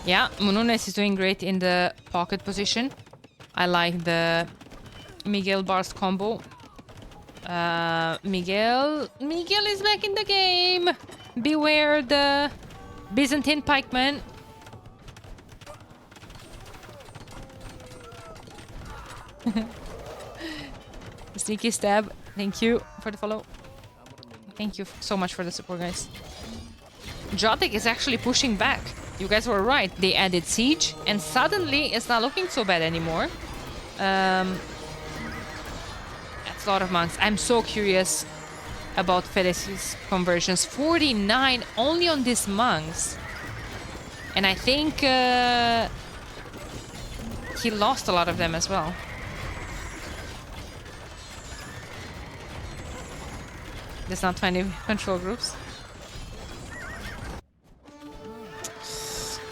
Yeah, Mununes is doing great in the pocket position. I like the Miguel Barles combo. Miguel is back in the game. Beware the Byzantine pikeman. Sneaky stab. Thank you for the follow. Thank you so much for the support, guys. Jotik is actually pushing back. You guys were right. They added Siege, and suddenly it's not looking so bad anymore. That's a lot of monks. I'm so curious about Fede's conversions. 49 only on these monks. And I think he lost a lot of them as well. There's not 20 control groups.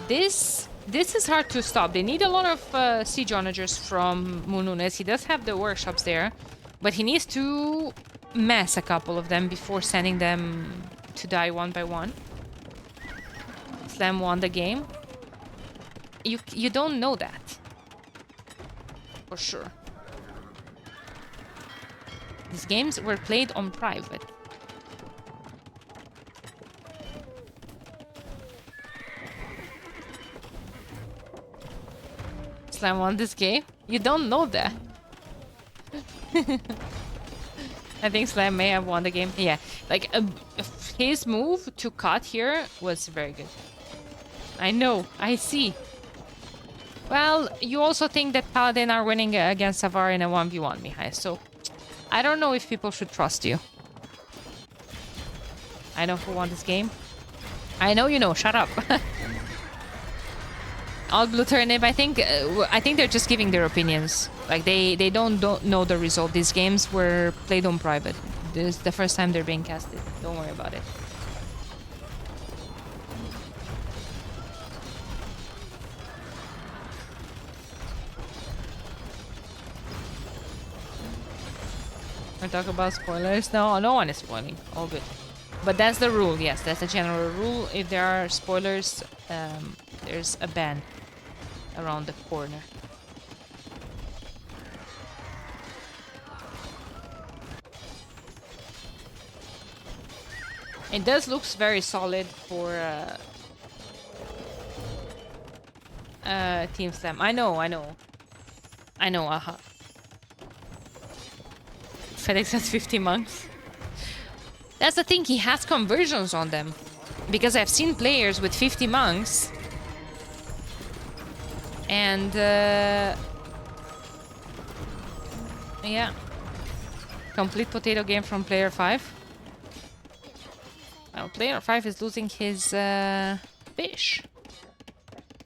This is hard to stop. They need a lot of siege onagers from Mununes. He does have the workshops there, but he needs to mess a couple of them before sending them to die one by one. Slam won the game. You don't know that. For sure. These games were played on private. Slam won this game? You don't know that. I think Slam may have won the game. Yeah, like his move to cut here was very good. I know, I see. Well, you also think that Paladin are winning against Savar in a 1v1, Mihai, so I don't know if people should trust you. I know who won this game. I know you know, shut up. All blue turnip, I think they're just giving their opinions. Like they don't know the result. These games were played on private. This is the first time they're being casted. Don't worry about it. I talk about spoilers. No, no one is spoiling. All good. But that's the rule. Yes, that's the general rule. If there are spoilers, there's a ban around the corner. It does look very solid for Team Slam. I know. FedEx has 50 monks. That's the thing, he has conversions on them. Because I've seen players with 50 monks. And, yeah. Complete potato game from player 5. Well, player 5 is losing his, fish.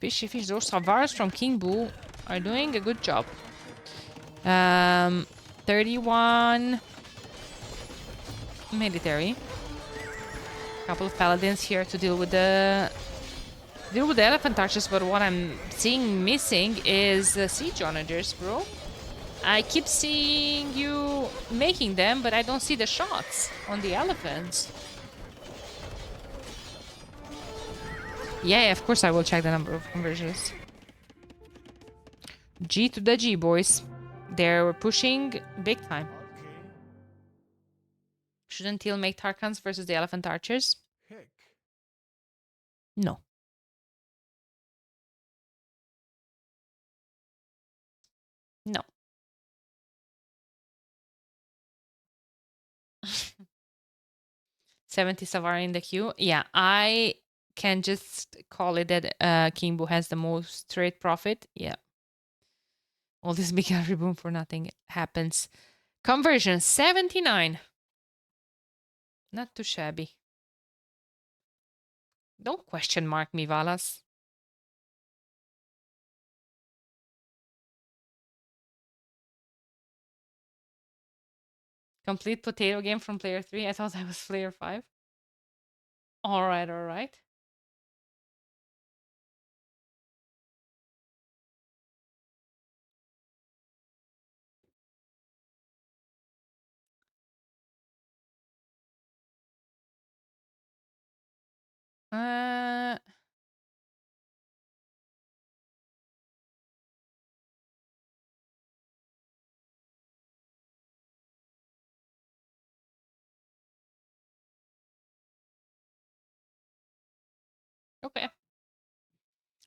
Fishy fish. Those Savars from King Boo are doing a good job. 31 military. Couple of paladins here to deal with the elephant archers, but what I'm seeing missing is siege onagers, bro. I keep seeing you making them, but I don't see the shots on the elephants. Yeah, of course I will check the number of conversions. G to the G, boys. They're pushing big time. Shouldn't Teal make Tarkans versus the elephant archers? No. No. $70 Savari in the queue. Yeah, I can just call it that King Boo has the most trade profit. Yeah. All this big boom for nothing happens. Conversion 79. Not too shabby. Don't question mark me, Valas. Complete potato game from player 3. I thought that was player 5. All right, all right. Okay.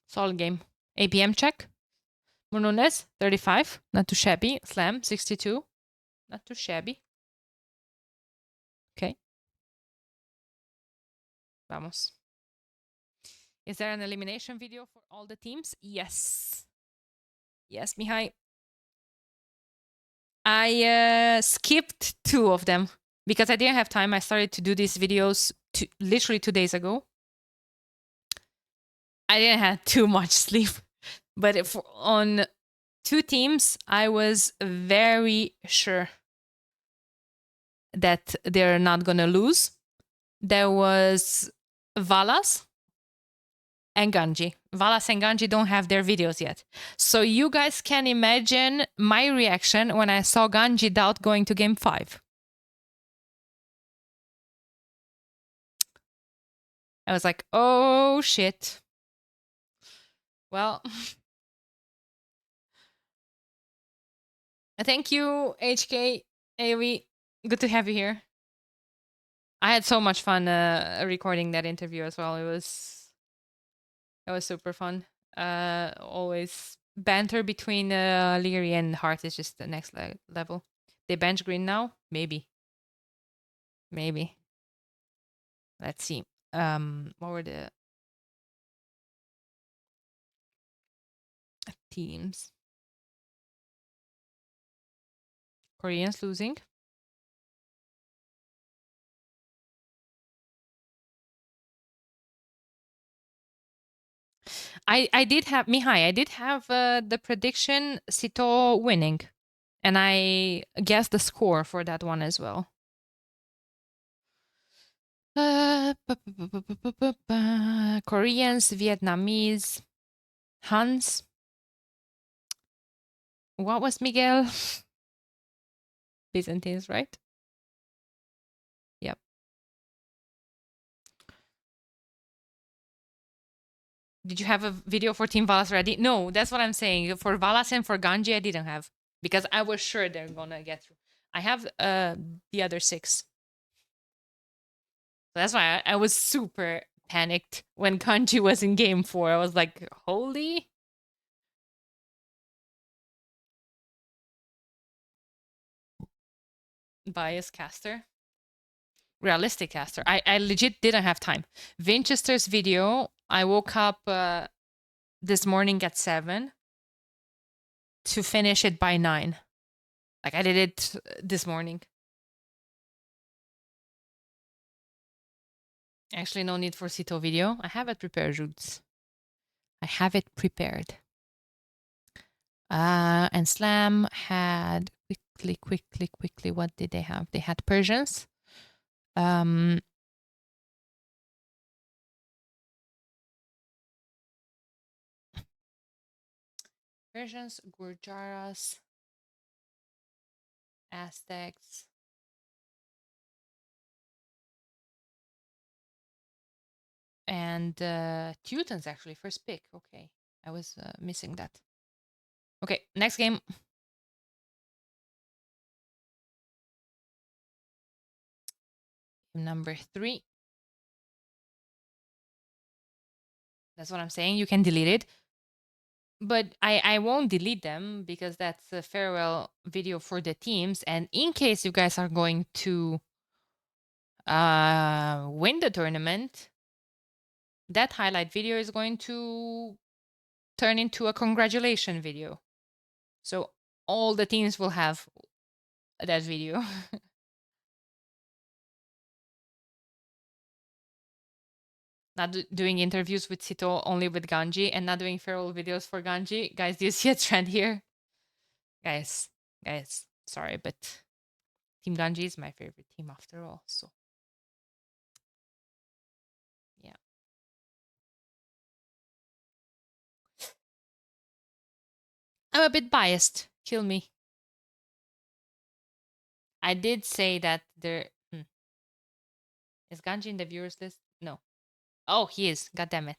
Solid game. APM check. Mununes, 35. Not too shabby. Slam, 62. Not too shabby. Okay. Vamos. Is there an elimination video for all the teams? Yes. Yes, Mihai. I skipped 2 of them because I didn't have time. I started to do these videos literally 2 days ago. I didn't have too much sleep, but on 2 teams, I was very sure that they're not gonna lose. There was Valas and Ganji. Valas and Ganji don't have their videos yet. So you guys can imagine my reaction when I saw Ganji doubt going to game 5. I was like, oh shit. Well, thank you, HK AOE. Good to have you here. I had so much fun recording that interview as well. It was super fun. Always banter between Leary and Hart is just the next level. They bench green now? Maybe. Maybe. Let's see. What were the teams? Koreans losing. I did have Mihai. I did have the prediction Sito winning, and I guessed the score for that one as well. Koreans, Vietnamese, Hans. What was Miguel? Byzantines, right? Yep. Did you have a video for Team Valas ready? No, that's what I'm saying. For Valas and for Ganji, I didn't have because I was sure they're gonna get through. I have the other 6. So that's why I was super panicked when Ganji was in game 4. I was like, holy. Bias caster. Realistic caster. I legit didn't have time. Winchester's video, I woke up this morning at 7 to finish it by 9. Like I did it this morning. Actually, no need for Sito video. I have it prepared, Judes. I have it prepared. And Slam had quickly, what did they have? They had Persians. Persians, Gurjaras, Aztecs, and Teutons actually, first pick. Okay, I was missing that. Okay, next game. Number 3. That's what I'm saying. You can delete it. But I won't delete them because that's a farewell video for the teams. And in case you guys are going to win the tournament, that highlight video is going to turn into a congratulation video. So all the teams will have that video. Not doing interviews with Sito, only with Ganji, and not doing farewell videos for Ganji. Guys, do you see a trend here? Guys, sorry, but Team Ganji is my favorite team after all, so. Yeah. I'm a bit biased. Kill me. I did say that there... Is Ganji in the viewers list? No. Oh, he is. God damn it.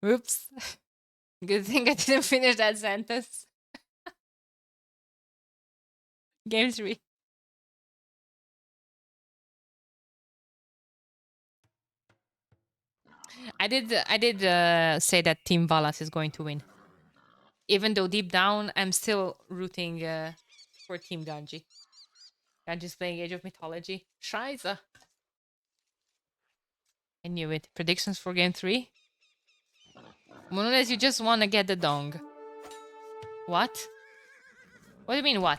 Oops. Good thing I didn't finish that sentence. Game 3. I did say that Team Valas is going to win. Even though deep down, I'm still rooting for Team Ganji. Ganji's playing Age of Mythology. Scheiße. I knew it. Predictions for Game 3? Monunes, you just want to get the dong. What? What do you mean, what?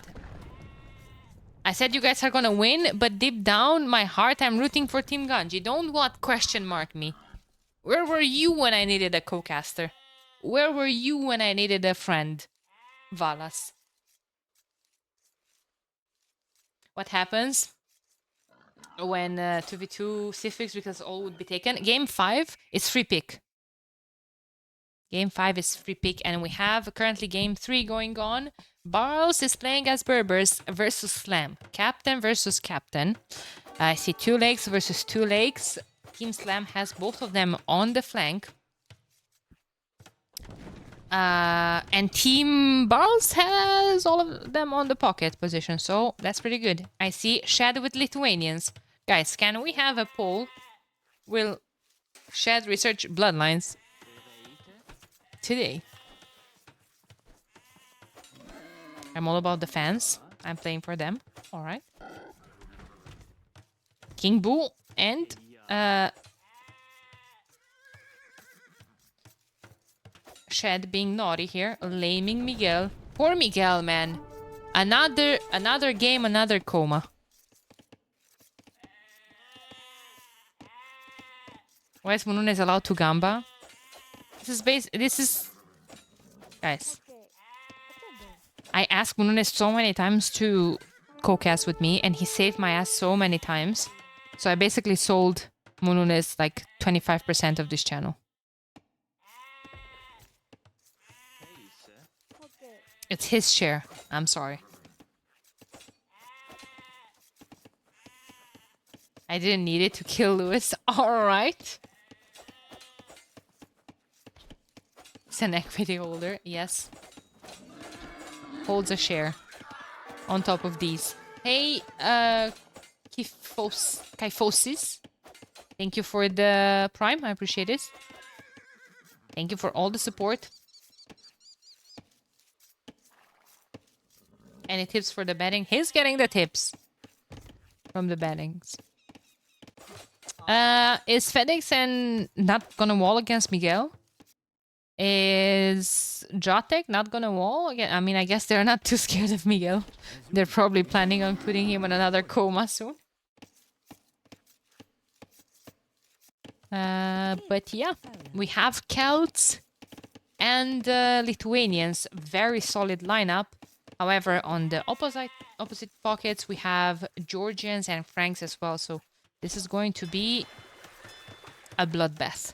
I said you guys are gonna win, but deep down, my heart, I'm rooting for Team Ganji. Don't what question mark me. Where were you when I needed a co-caster? Where were you when I needed a friend? Valas. What happens when 2v2 Sifix because all would be taken? Game 5 is free pick. Game 5 is free pick, and we have currently Game 3 going on. Barles is playing as Berbers versus Slam. Captain versus Captain. I see 2 legs versus 2 legs. Team Slam has both of them on the flank. And Team Barles has all of them on the pocket position, so that's pretty good. I see Shed with Lithuanians. Guys, can we have a poll? Will Shed research bloodlines today? I'm all about the fans. I'm playing for them. All right. King Boo and Shed being naughty here, laming Miguel. Poor Miguel, man. Another game, another coma. Why is Mununes allowed to gamba? This is guys. I asked Mununes so many times to co-cast with me, and he saved my ass so many times. So I basically sold Mununes like 25% of this channel. It's his share. I'm sorry. I didn't need it to kill Lewis. All right. It's an equity holder. Yes. Holds a share on top of these. Hey, Kyphosis. Thank you for the Prime. I appreciate it. Thank you for all the support. Any tips for the betting? He's getting the tips from the bettings. Is FedEx and not gonna wall against Miguel? Is Jotek not gonna wall again? I mean, I guess they're not too scared of Miguel. They're probably planning on putting him in another coma soon. But yeah, we have Celts and Lithuanians. Very solid lineup. However, on the opposite pockets, we have Georgians and Franks as well. So this is going to be a bloodbath.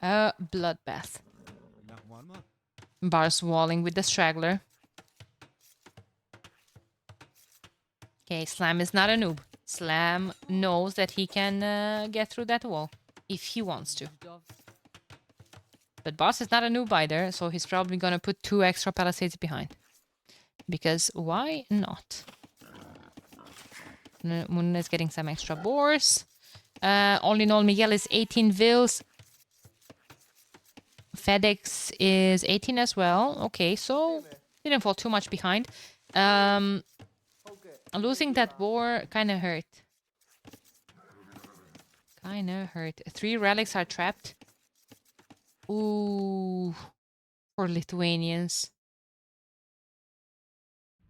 A bloodbath. Barles walling with the straggler. Okay, Slam is not a noob. Slam knows that he can get through that wall if he wants to. But Barles is not a noob either, so he's probably gonna put 2 extra palisades behind. Because why not? Moon is getting some extra boars. All in all, Miguel is 18 vils. FedEx is 18 as well. Okay, so didn't fall too much behind. Losing that boar kind of hurt. 3 relics are trapped. Ooh, for Lithuanians.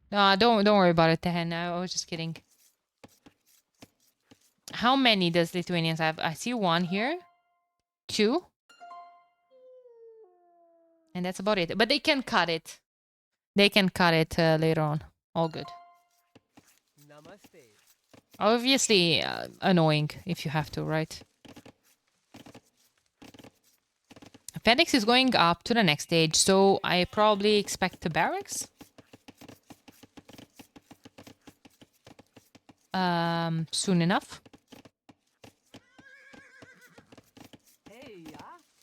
No, don't worry about it, Tehen. I was just kidding. How many does Lithuanians have? I see 1 here. 2. And that's about it. But they can cut it. They can cut it later on. All good. Obviously annoying if you have to, right? FedEx is going up to the next stage, so I probably expect the barracks. Soon enough.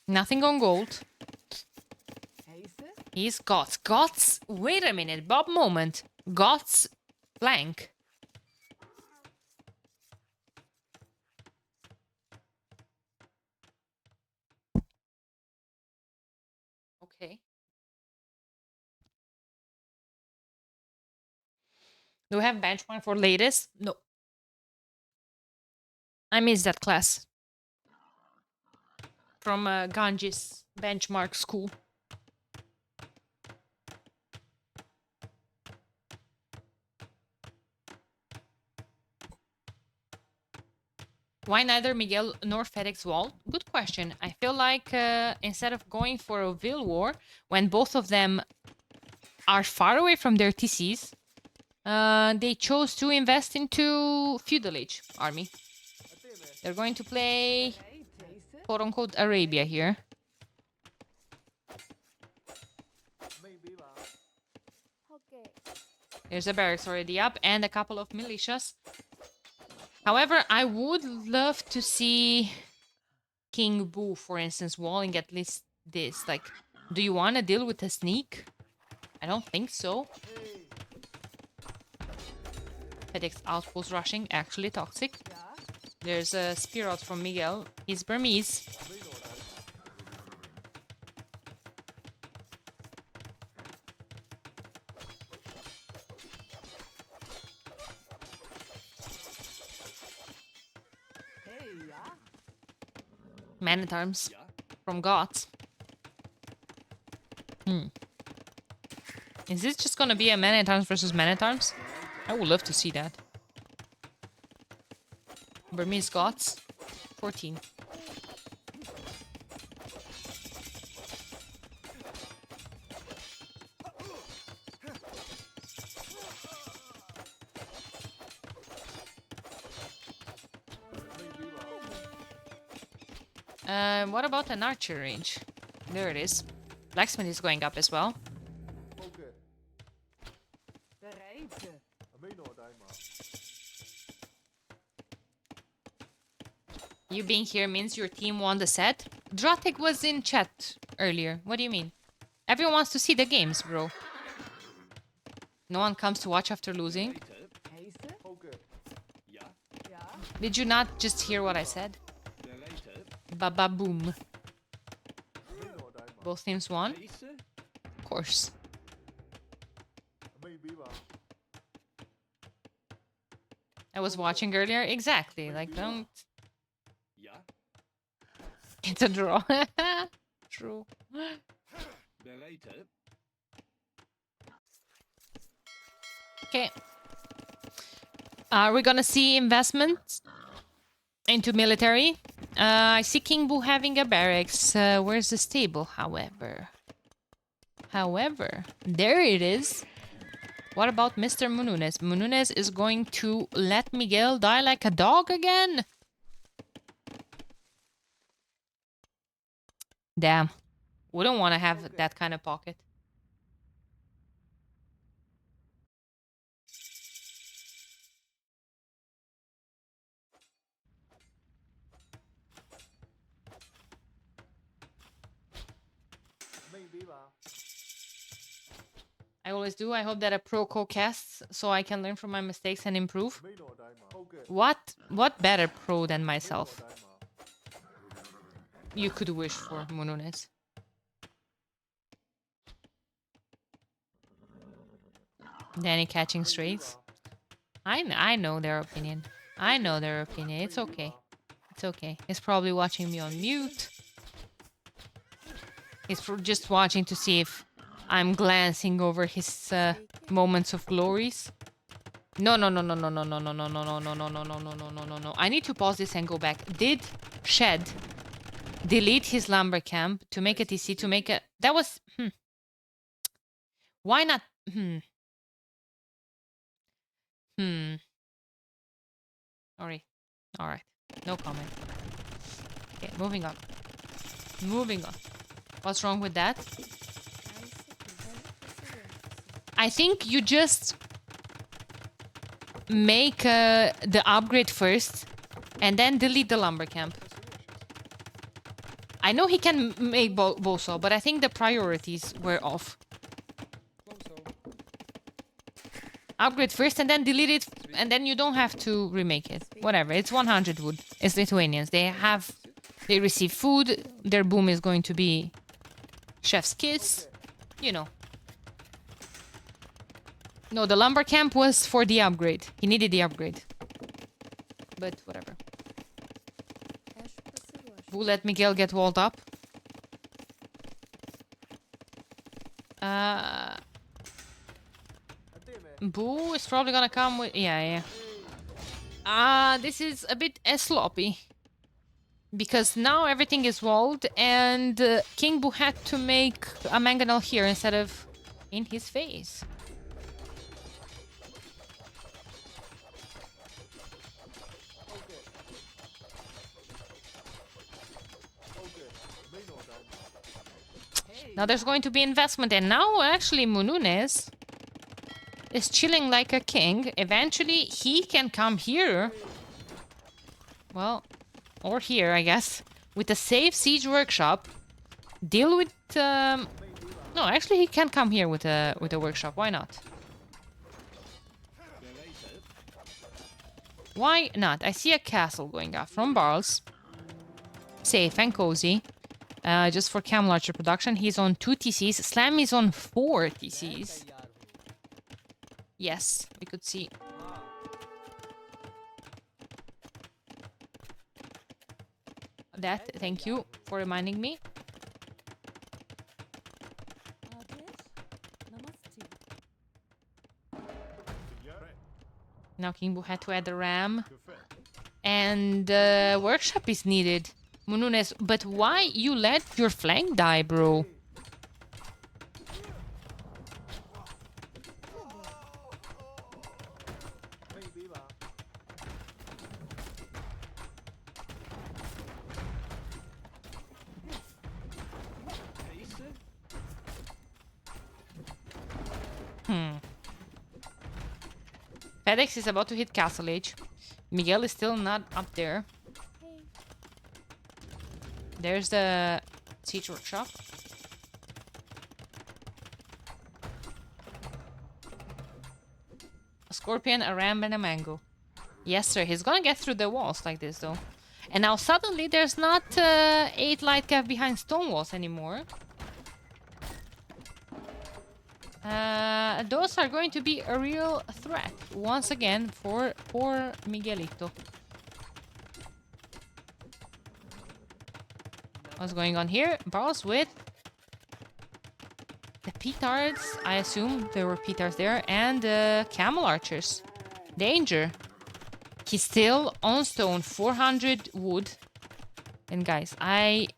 Nothing on gold. He's got Gots. Wait a minute, Bob moment. Gots blank. Okay. Do we have benchmark for latest? No. I missed that class. From Ganges benchmark school. Why neither Miguel nor FedEx wall? Good question. I feel like instead of going for a Vil war, when both of them are far away from their TCs, they chose to invest into Feudal Age army. They're going to play quote-unquote Arabia here. There's a barracks already up and a couple of militias. However, I would love to see King Boo, for instance, walling at least this. Like, do you want to deal with a sneak? I don't think so. FedEx outpost rushing, actually toxic. There's a spear out from Miguel. He's Burmese. Man-at-arms from gods. Is this just gonna be a man-at-arms versus man-at-arms? I would love to see that. Burmese gods. 14. What about an archer range? There it is. Blacksmith is going up as well. You being here means your team won the set? Dratek was in chat earlier. What do you mean? Everyone wants to see the games, bro. No one comes to watch after losing. Did you not just hear what I said? Baba boom. Both teams won? Of course. I was watching earlier. Exactly. Like, don't... It's a draw. True. Okay. Are we gonna see investments into military? I see King Boo having a barracks. Where's the stable, however? There it is. What about Mr. Mununes? Mununes is going to let Miguel die like a dog again? Damn. Wouldn't want to have that kind of pocket. I always do. I hope that a pro co-casts so I can learn from my mistakes and improve. What better pro than myself? You could wish for, Mununes. Danny catching straights. I know their opinion. I know their opinion. It's okay. It's okay. He's probably watching me on mute. He's just watching to see if I'm glancing over his moments of glories. No. I need to pause this and go back. Did Shed delete his lumber camp to make a TC to make a... That was... Why not... Alright. No comment. Okay, moving on. What's wrong with that? I think you just make the upgrade first and then delete the lumber camp. I know he can make Boso, but I think the priorities were off. Upgrade first and then delete it, and then you don't have to remake it. Whatever, it's 100 wood. It's Lithuanians. They receive food. Their boom is going to be chef's kiss. You know. No, the lumber camp was for the upgrade. He needed the upgrade. But whatever. We'll let Miguel get walled up. Boo is probably gonna come with... Yeah. This is a bit sloppy. Because now everything is walled and King Boo had to make a mangonel here instead of in his face. Now there's going to be investment, and now actually Mununes is chilling like a king. Eventually, he can come here. Well, or here, I guess. With a safe siege workshop. Deal with... No, actually, he can come here with a workshop. Why not? Why not? I see a castle going up from Barles. Safe and cozy. Just for Camel Archer production. He's on 2 TCs. Slam is on 4 TCs. Yes, we could see. That, thank you for reminding me. Now King Bu had to add a ram. And workshop is needed. Mununes, but why you let your flank die, bro? FedEx is about to hit Castle Age. Miguel is still not up there. There's the siege workshop. A scorpion, a ram, and a mango. Yes, sir. He's gonna get through the walls like this, though. And now suddenly there's not 8 light cap behind stone walls anymore. Those are going to be a real threat once again for poor Miguelito. What's going on here? Barles with the petards. I assume there were petards there. And camel archers. Danger. He's still on stone. 400 wood. And guys, I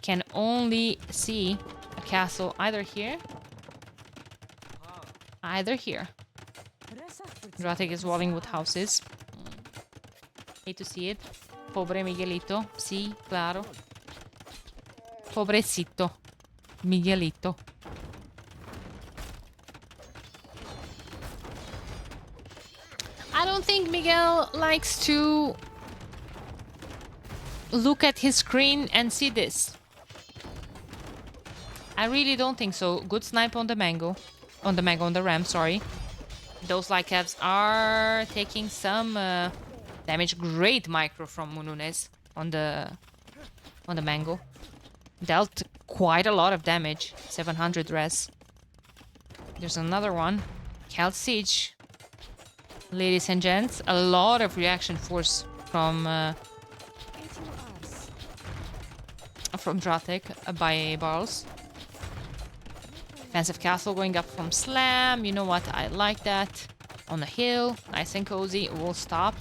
can only see a castle either here. Either here. Dratic is walling with houses. Hate to see it. Pobre Miguelito. Sí, claro. Pobrecito. Miguelito. I don't think Miguel likes to look at his screen and see this. I really don't think so. Good snipe on the mango. On the ram, sorry. Those light caps are taking some damage. Great micro from Mununes on the mango. Dealt quite a lot of damage. 700 res. There's another one. Held siege. Ladies and gents, a lot of reaction force from Dratic by Barles. Defensive castle going up from Slam. You know what? I like that. On the hill. Nice and cozy. We'll stop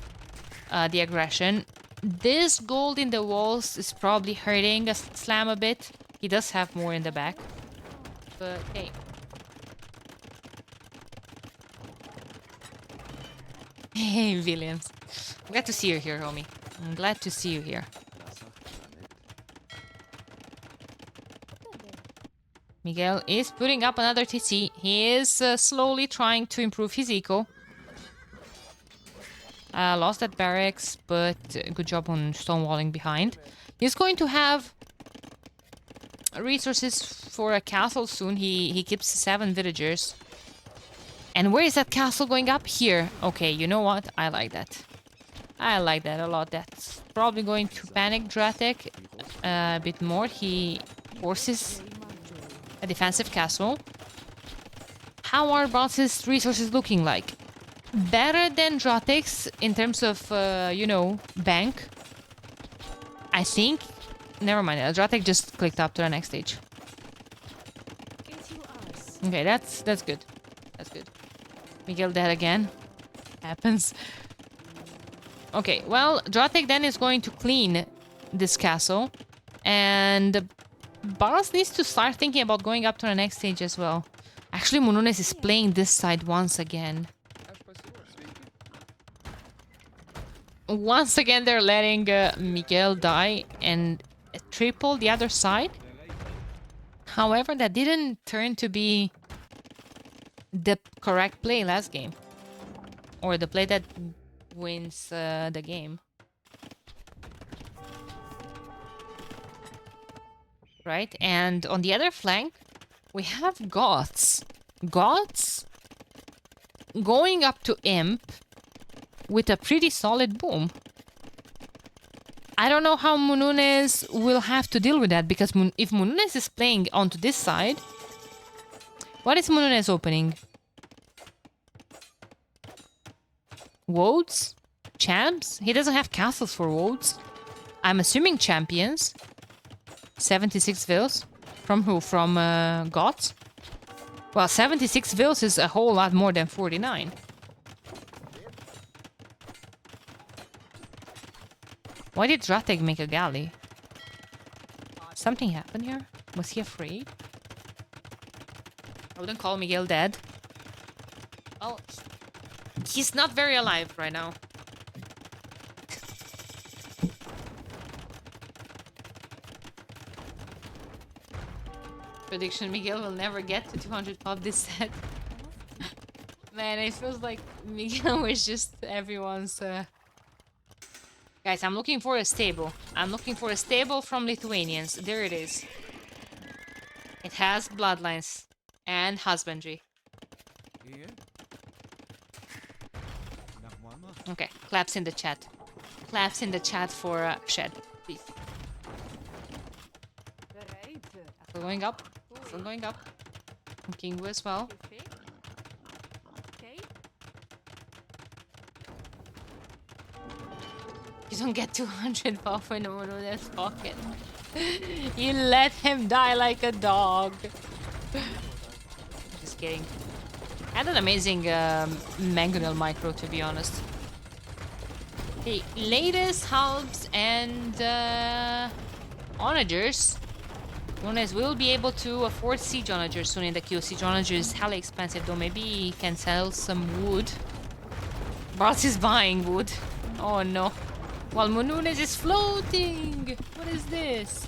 the aggression. This gold in the walls is probably hurting a Slam a bit. He does have more in the back. But hey. Hey, Williams. I'm glad to see you here, homie. I'm glad to see you here. Miguel is putting up another TC. He is slowly trying to improve his eco. Lost at barracks, but good job on stonewalling behind. He's going to have resources for a castle soon. He keeps 7 villagers. And where is that castle going up? Here. Okay, you know what? I like that. I like that a lot. That's probably going to panic Dratic a bit more. He forces a defensive castle. How are Barles' resources looking like? Better than Dratic's in terms of, you know, bank. I think. Never mind. Dratic just clicked up to the next stage. Okay, that's good. That's good. Miguel dead again. Happens. Okay, well, Dratic then is going to clean this castle. And Barles needs to start thinking about going up to the next stage as well. Actually, Mununes is playing this side once again. Once again, they're letting Miguel die and triple the other side. However, that didn't turn to be the correct play last game. Or the play that wins the game. Right? And on the other flank, we have Goths. Goths going up to Imp with a pretty solid boom. I don't know how Mununes will have to deal with that, because if Mununes is playing onto this side... What is Mununes opening? Woads? Champs? He doesn't have castles for Woads. I'm assuming champions. 76 vills. From who? From Goths? Well, 76 vills is a whole lot more than 49. Why did Dratek make a galley? Something happened here? Was he afraid? I wouldn't call Miguel dead. Oh, he's not very alive right now. Prediction: Miguel will never get to 200 pop this set. Man, it feels like Miguel was just everyone's... Guys, I'm looking for a stable. I'm looking for a stable from Lithuanians. There it is. It has bloodlines and husbandry. Okay, claps in the chat. Claps in the chat for Shed, please. Still going up. Still going up. And Kingu as well. You don't get 200 buff in Munune's pocket. You let him die like a dog. Just kidding. Had an amazing mangonel micro, to be honest. The latest hubs and onagers. Mununes will be able to afford siege onagers soon in the queue. Siege onager is hella expensive, though. Maybe he can sell some wood. Barles is buying wood. Oh no. While Mununes is floating! What is this?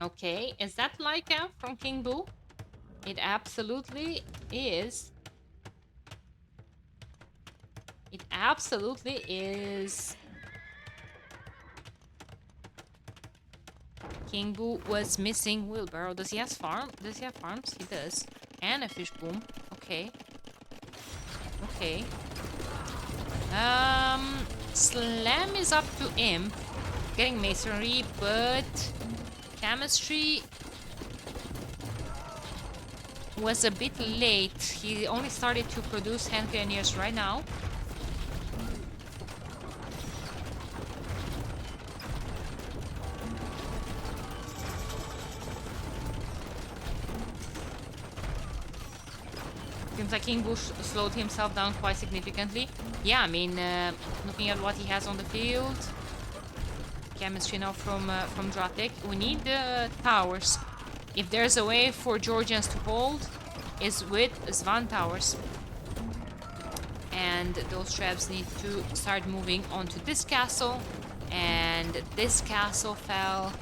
Okay, is that Laika from King Boo? It absolutely is. It absolutely is. King Boo was missing wheelbarrow. Does he have farm? Does he have farms? He does. And a fish boom. Okay. Okay. Slam is up to Imp. Getting masonry, but chemistry was a bit late. He only started to produce hand cannoneers right now. Seems like King Bush slowed himself down quite significantly. Yeah, I mean, looking at what he has on the field, chemistry now from Dratek. We need towers. If there's a way for Georgians to hold, is with Svan towers. And those traps need to start moving onto this castle. And this castle fell.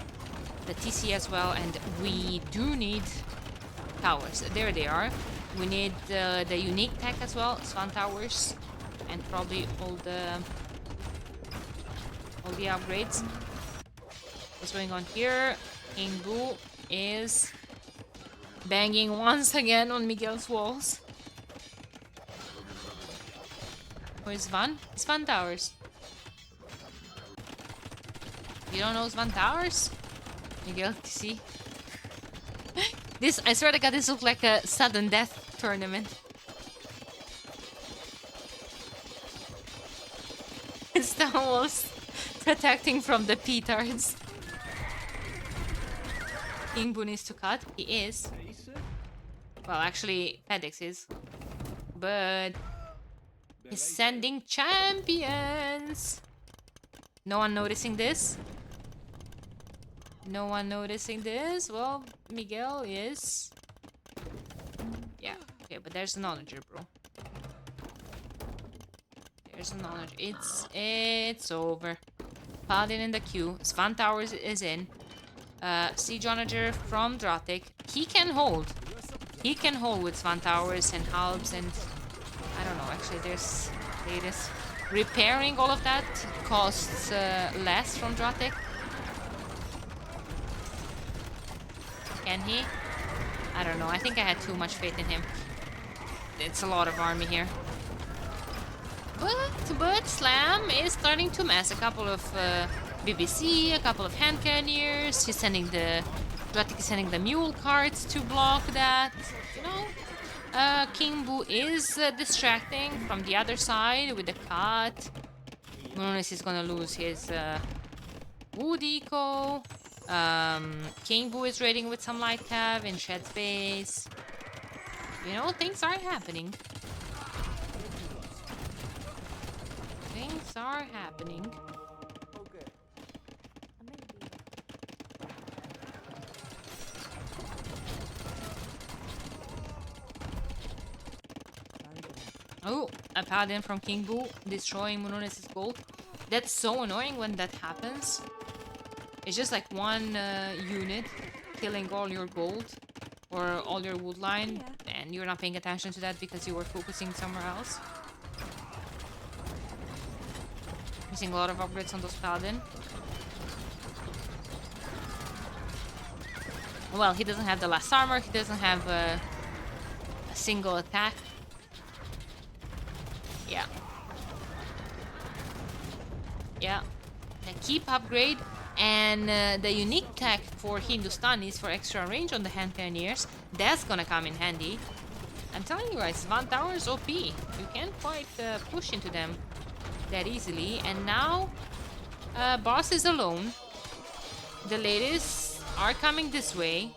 The TC as well. And we do need towers. There they are. We need the unique tech as well. Svan towers. And probably all the upgrades. What's going on here? King Boo is banging once again on Miguel's walls. Where's Svan? Svan towers. You don't know Svan towers? Miguel, see? This, I swear to God, this looks like a sudden death tournament. It's the walls protecting from the petards. King Boo needs to cut. He is. Well, actually, FedEx is. But he's sending champions. No one noticing this? No one noticing this? Well, Miguel is. Yeah, okay, but there's an onager, bro. There's a knowledge. It's over. Paladin in the queue. Svan Towers is in. Siege Onager from Drotic. He can hold. He can hold with Svan Towers and Halbs and... I don't know, actually there's... latest. Repairing all of that costs less from Drotic. Can he? I don't know. I think I had too much faith in him. It's a lot of army here. But Slam is starting to mess. A couple of BBC, a couple of hand cannoneers. He's sending the... Drotic is sending the mule carts to block that. You know? King Boo is distracting from the other side with the cut. Munonis is gonna lose his Wood Eco. King Boo is raiding with some light cav in Shed Space. You know, things are happening. Things are happening. Oh, a paladin from King Boo destroying Munonis' gold. That's so annoying when that happens. It's just like one unit killing all your gold or all your wood line, and you're not paying attention to that because you were focusing somewhere else. Missing a lot of upgrades on those paladin. Well, he doesn't have the last armor, he doesn't have a single attack. Yeah. Yeah. The keep upgrade and the unique tech for Hindustanis for extra range on the hand cannoneers. That's gonna come in handy. I'm telling you guys, Svan Towers OP. You can't quite push into them that easily. And now, Barles is alone. The ladies are coming this way.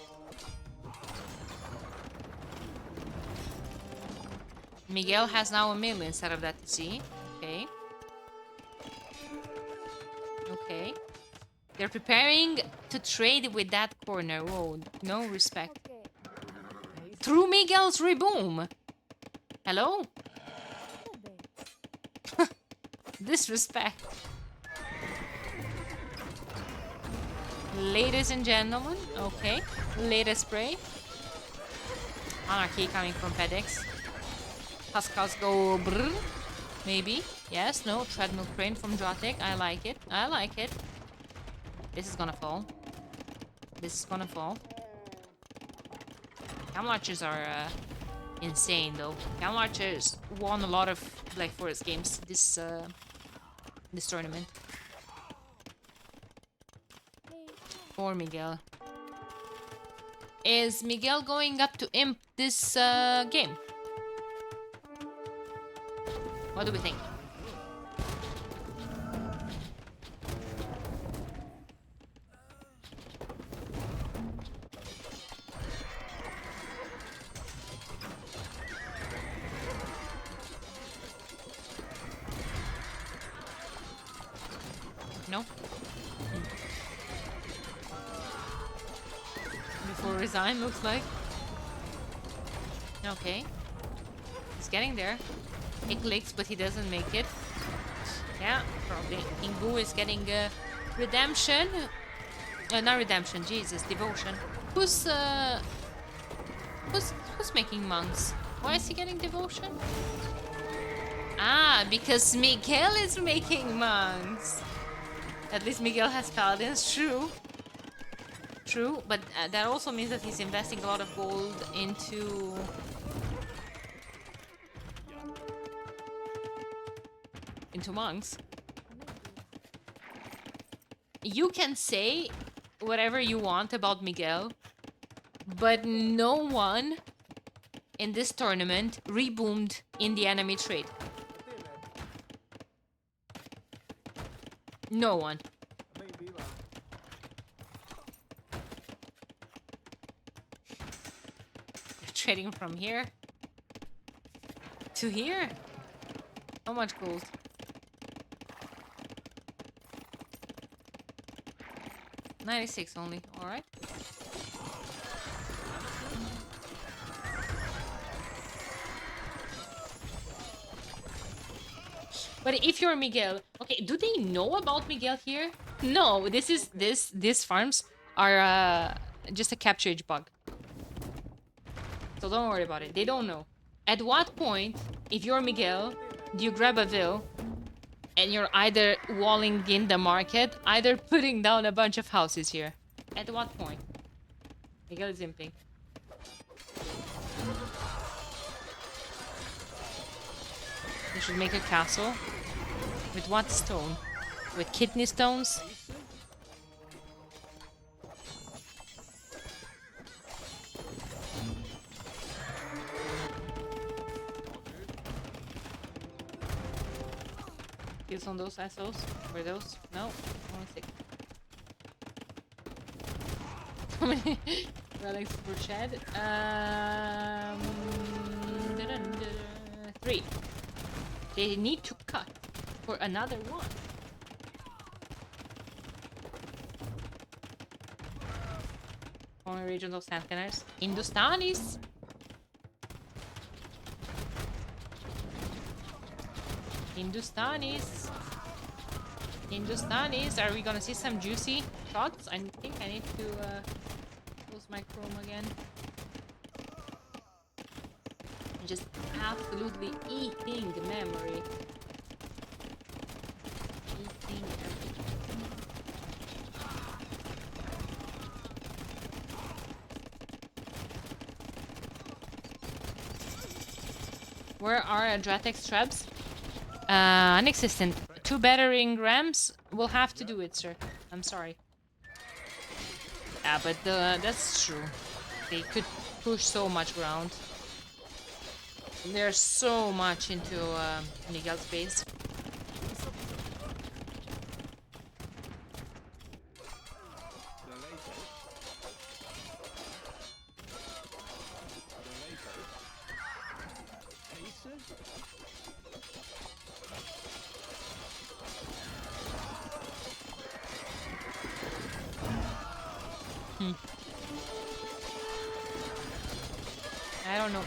Miguel has now a mill instead of that to see. Okay. Okay. They're preparing to trade with that corner. Whoa, no respect. Through Miguel's reboom. Hello? Disrespect. Ladies and gentlemen. Okay. Latest spray. Anarchy coming from FedEx. Pascals go brrr. Maybe. Yes, no. Treadmill crane from Drotic. I like it. I like it. This is gonna fall. This is gonna fall. Camel Archers are insane though. Camel Archers won a lot of Black Forest games this tournament. Poor Miguel. Is Miguel going up to imp this game? What do we think? No? Before resign, looks like. Okay. He's getting there. He clicks, but he doesn't make it. Yeah, probably. King Boo is getting redemption. Not redemption, Jesus, devotion. Who's making monks? Why is he getting devotion? Ah, because Miguel is making monks. At least Miguel has paladins, true. True, but that also means that he's investing a lot of gold into... monks. You can say whatever you want about Miguel, but no one in this tournament reboomed in the enemy trade. No one. They're trading from here to here. How much gold? 96 only, alright. But if you're Miguel, okay, do they know about Miguel here? No, these farms are just a capture bug. So don't worry about it. They don't know. At what point, if you're Miguel, do you grab a Vil and you're either walling in the market, either putting down a bunch of houses here? At what point? Miguel is imping. You should make a castle. With what stone? With kidney stones? Kills on those assholes? Were those? No? Only 6. How many relics per shed? 3. They need to cut for another one. Only regions of sand canners. Hindustanis. Hindustanis. Hindustanis. Are we gonna see some juicy shots? I think I need to close my Chrome again. Just absolutely eating the memory. Eating everything. Where are Adratex traps? Non-existent. 2 battering rams will have to do it, sir. I'm sorry. Yeah, but that's true. They could push so much ground. There's so much into Miguel's base. I don't know.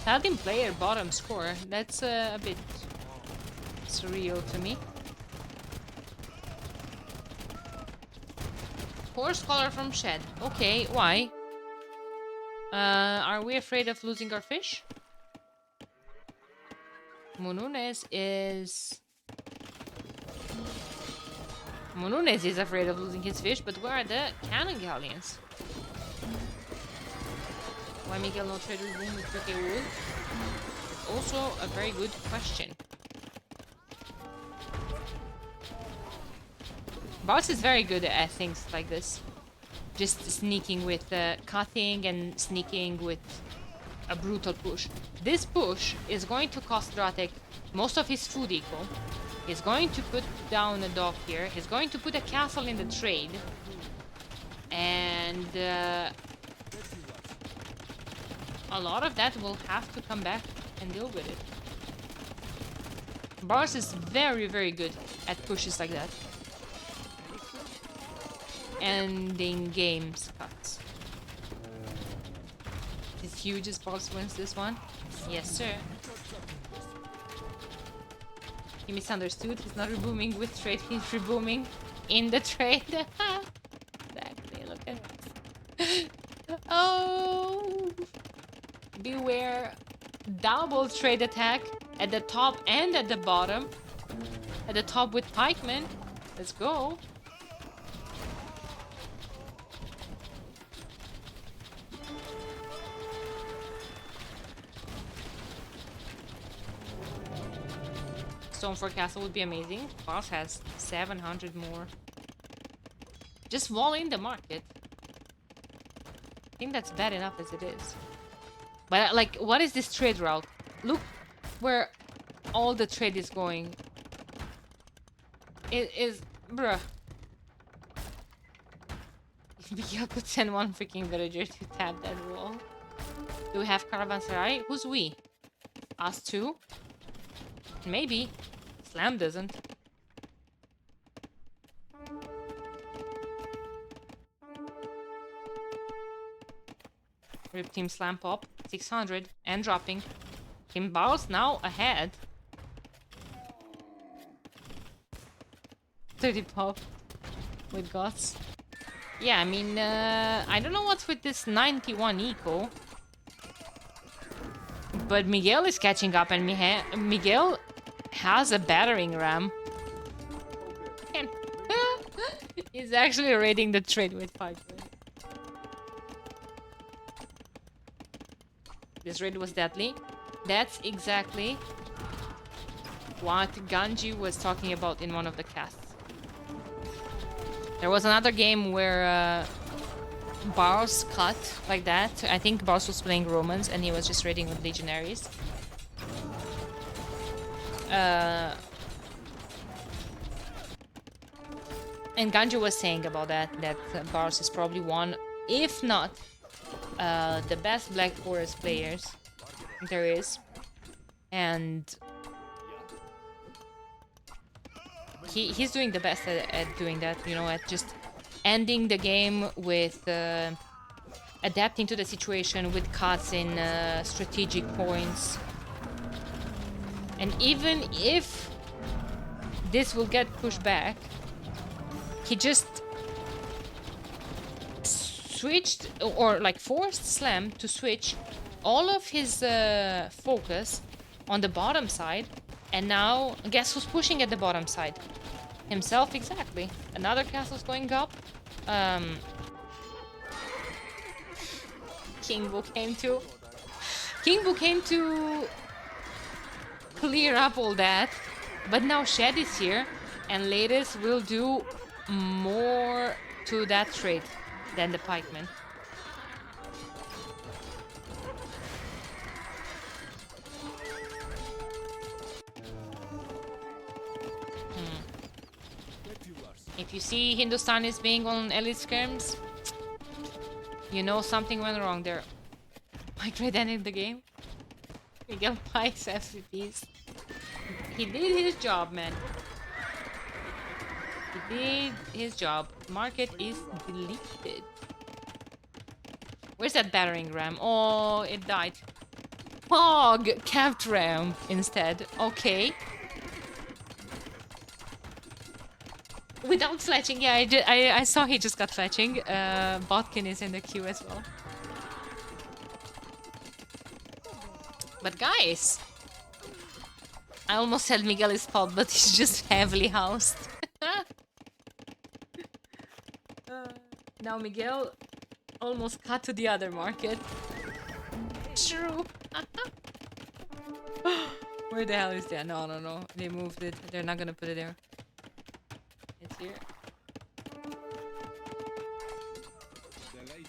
Paladin player bottom score. That's a bit surreal to me. Horse collar from shed. Okay, why? Are we afraid of losing our fish? Mununes is... Mununes is afraid of losing his fish, but where are the cannon galleons? Why Miguel no trade room with 3k wood? Also a very good question. Barles is very good at things like this. Just sneaking with cutting and sneaking with a brutal push. This push is going to cost Dratek most of his food eco. He's going to put down a dock here. He's going to put a castle in the trade. And a lot of that will have to come back and deal with it. Barles is very, very good at pushes like that. Ending games cuts. It's huge as Barles wins this one. Yes, sir. He misunderstood. He's not rebooming with trade. He's rebooming in the trade. Exactly. Look at it. Oh. Beware. Double trade attack at the top and at the bottom. At the top with pikemen. Let's go. Stone for castle would be amazing. Barles has 700 more. Just wall in the market. I think that's bad enough as it is. But like, what is this trade route? Look where all the trade is going. It is, bruh. Miguel could send one freaking villager to tap that wall. Do we have caravanserai? Who's we? Us two? Maybe. Slam doesn't. Rip Team Slam Pop. 600 and dropping. Team Barles now ahead. 30 pop with gods. Yeah, I mean, I don't know what's with this 91 eco. But Miguel is catching up, and Miguel has a battering ram. And he's actually raiding the trade with 5 wins. This raid was deadly. That's exactly what Ganji was talking about in one of the casts. There was another game where Barles cut like that. I think Barles was playing Romans and he was just raiding with legionaries. And Ganji was saying about that Barles is probably one, if not the best Black Forest players there is. And he's doing the best at doing that, you know, at just ending the game with adapting to the situation with cuts in strategic points. And even if this will get pushed back, he just switched, or like forced Slam to switch all of his focus on the bottom side. And now, guess who's pushing at the bottom side? Himself, exactly. Another castle's going up. King Bu came to... King Bu came to clear up all that. But now Shed is here. And Latest will do more to that trade than the pikeman. If you see Hindustanis being on elite scrims, you know something went wrong there. Pike trade ended the game. Miguel Pike's FCPs. He did his job, man. He did his job. Market is deleted. Where's that battering ram? Oh, it died. Pog capped ram instead. Okay. Without fletching, yeah, I saw he just got fletching. Botkin is in the queue as well. But guys, I almost said Miguel is spot, but he's just heavily housed. Now Miguel almost cut to the other market. True. Where the hell is that? No, no, no. They moved it. They're not gonna put it there. It's here.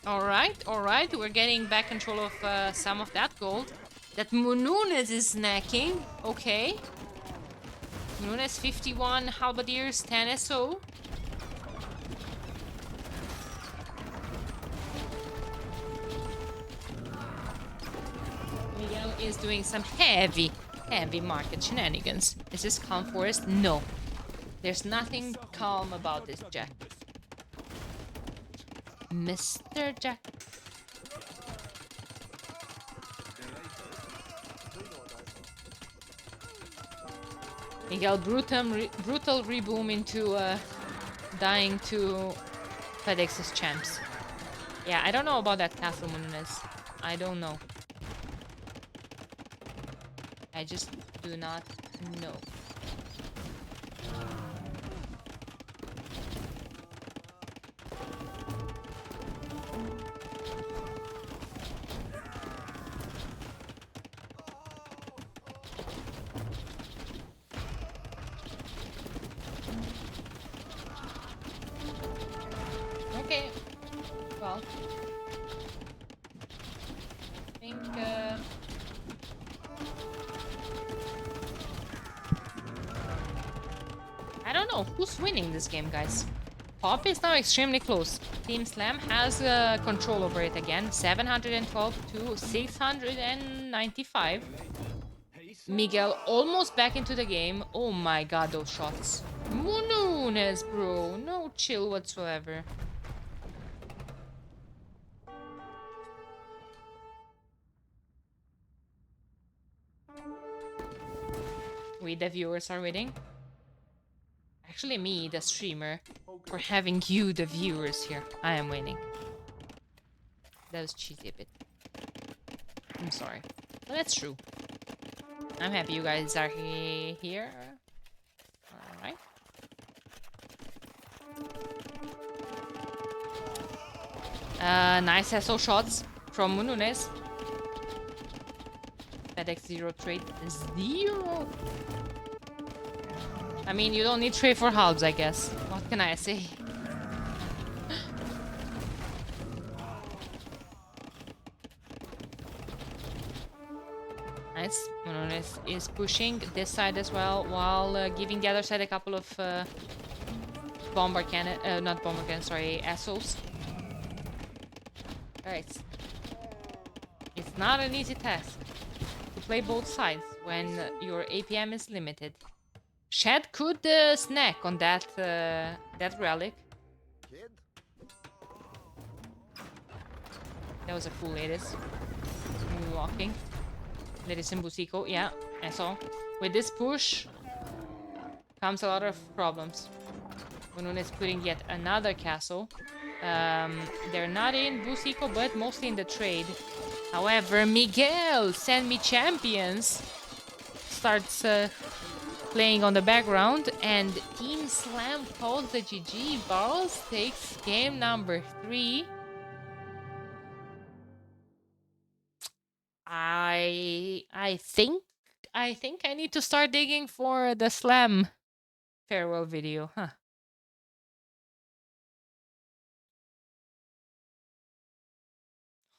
Alright. We're getting back control of some of that gold. That Mununes is snacking. Okay. Mununes 51 halberdiers, 10 SO. Miguel is doing some heavy market shenanigans. Is this calm forest? No. There's nothing calm about this Jack. Mr. Jack. Miguel brutal reboom into dying to FedEx's champs. Yeah, I don't know about that Castle Mununes. I don't know. I just do not know. Okay. Well, I think I don't know who's winning this game, guys. Pop is now extremely close. Team Slam has control over it again. 712 to 695. Miguel almost back into the game. Oh my god, those shots. Mununes, bro. No chill whatsoever. We, the viewers, are waiting. Actually, me, the streamer, for having you, the viewers, here. I am winning. That was cheesy a bit. I'm sorry. But that's true. I'm happy you guys are here. Alright. Nice SO shots from Mununes. FedEx 0 trade 0. I mean, you don't need trade for halves, I guess. What can I say? Nice. Mununes is pushing this side as well, while giving the other side a couple of bomber cannon, not bomber cannon, sorry, SOs. Alright. It's not an easy task to play both sides when your APM is limited. Shed could snack on that relic. That was a cool latest. Moonwalking. Latest in Busiko, yeah, I saw. With this push comes a lot of problems. Unun is putting yet another castle. They're not in Busiko, but mostly in the trade. However, Miguel, send me champions, starts playing on the background, and Team Slam calls the GG. Barles takes game number 3. I think I need to start digging for the Slam farewell video, huh?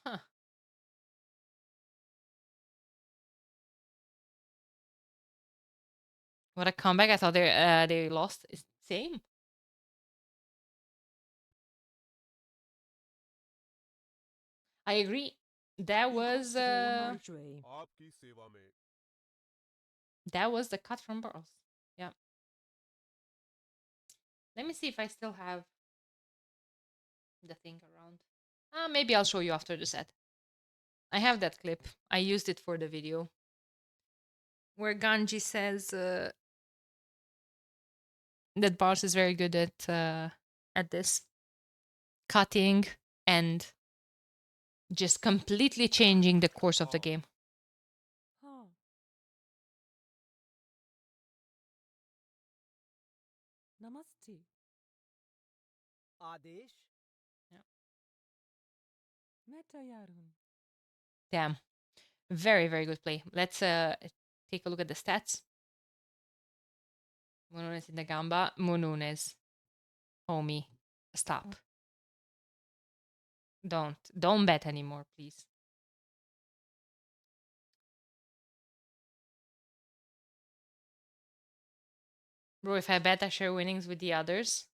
Huh. What a comeback. I thought they lost. Same. I agree. That was the cut from Barles. Yeah. Let me see if I still have the thing around. Maybe I'll show you after the set. I have that clip. I used it for the video. Where Ganji says that Barles is very good at this. Cutting and just completely changing the course of the game. Namaste. Adesh. Damn. Very, very good play. Let's take a look at the stats. Mununes in the gamba. Mununes. Homie. Stop. Don't bet anymore, please. Bro, if I bet, I share winnings with the others.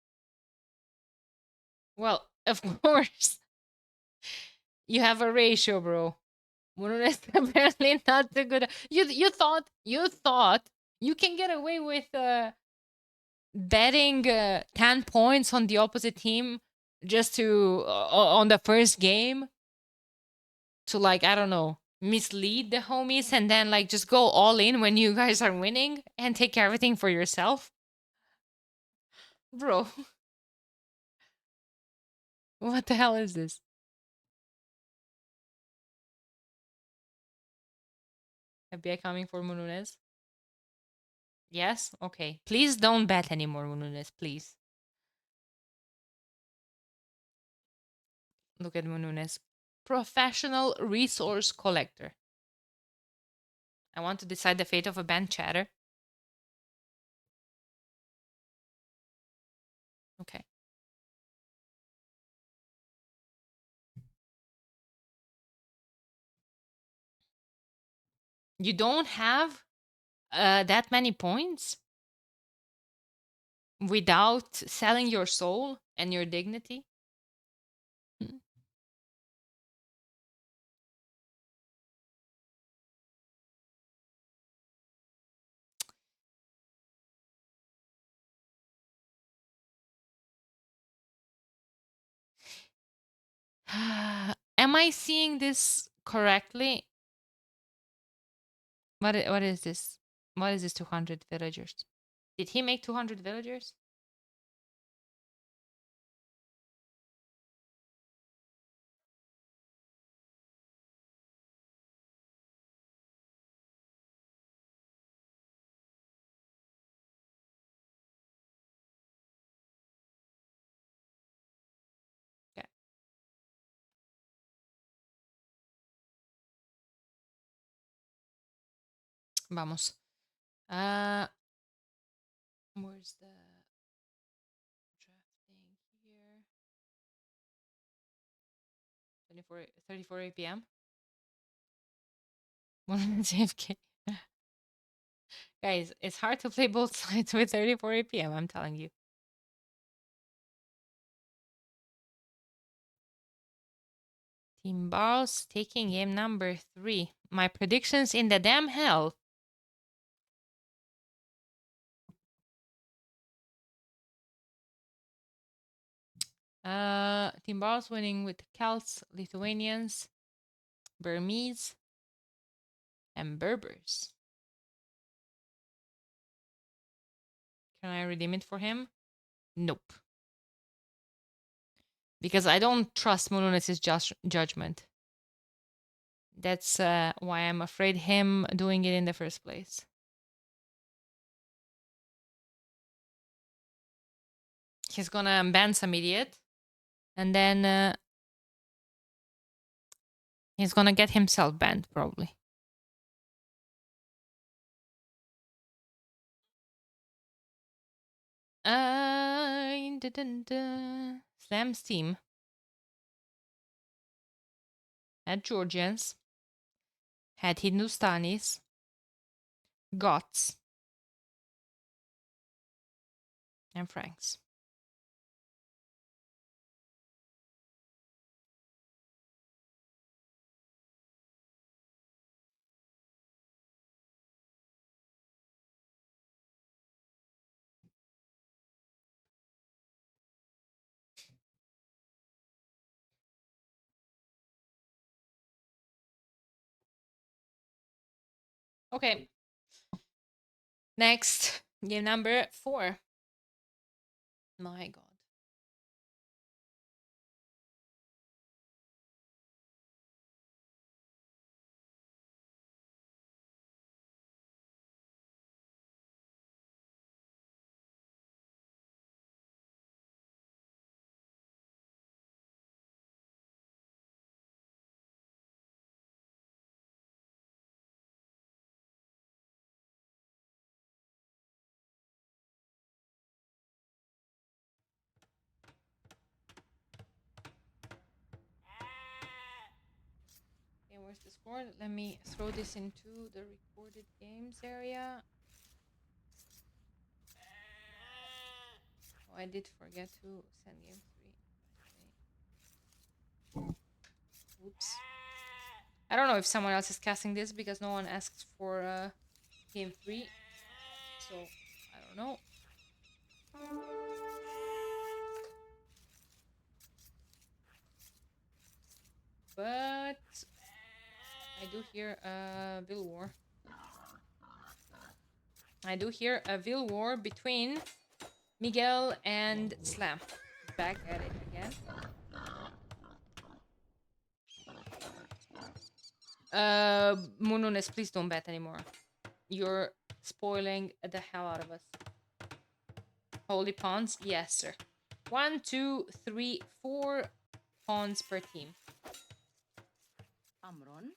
Well, of course. You have a ratio, bro. Mununes apparently not too good. You thought you can get away with betting 10 points on the opposite team just to on the first game to, like, I don't know, mislead the homies and then like just go all in when you guys are winning and take everything for yourself? Bro, what the hell is this? FBI coming for Mununes? Yes? Okay. Please don't bet anymore, Mununes, please. Look at Mununes. Professional resource collector. I want to decide the fate of a band chatter. Okay. You don't have that many points without selling your soul and your dignity? Am I seeing this correctly? What is this? What is this 200 villagers? Did he make 200 villagers? Vamos. Where's the drafting here? 34 APM. JFK. Guys, it's hard to play both sides with 34 APM, I'm telling you. Team Barles taking game number 3. My predictions in the damn hell. Team Barles winning with Celts, Lithuanians, Burmese, and Berbers. Can I redeem it for him? Nope. Because I don't trust Mununes' judgment. That's why I'm afraid him doing it in the first place. He's gonna ban some idiot. And then he's gonna get himself banned, probably. Slam's team had Georgians, had Hindustanis, Goths, and Franks. Okay. Next, game number 4. My god. Okay, where's the score? Let me throw this into the recorded games area. Oh, I did forget to send game 3. Oops. I don't know if someone else is casting this because no one asked for game 3. So, I don't know. But I do hear a Vil War. I do hear a Vil War between Miguel and Slam. Back at it again. Mununes, please don't bet anymore. You're spoiling the hell out of us. Holy pawns? Yes, sir. 1, 2, 3, 4 pawns per team. Amron?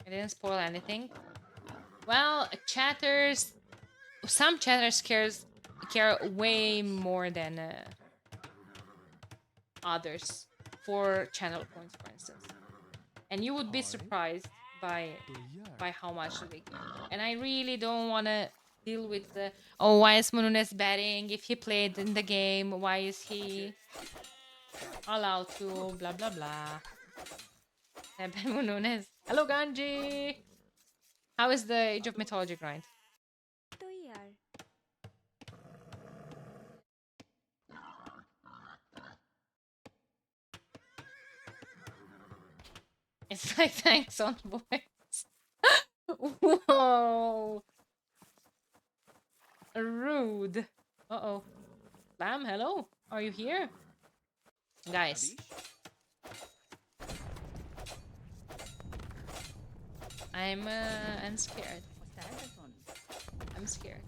I didn't spoil anything. Well, chatters... Some chatters care way more than others for channel points, for instance. And you would be surprised by how much they care. And I really don't want to deal with the, oh, why is Mununes betting? If he played in the game, why is he allowed to? Blah, blah, blah. Mununes. Hello, Ganji! How is the Age of Mythology grind? It's like thanks on voice. Whoa! Rude. Uh-oh. Lamb, hello? Are you here? Guys. I'm scared. I'm scared.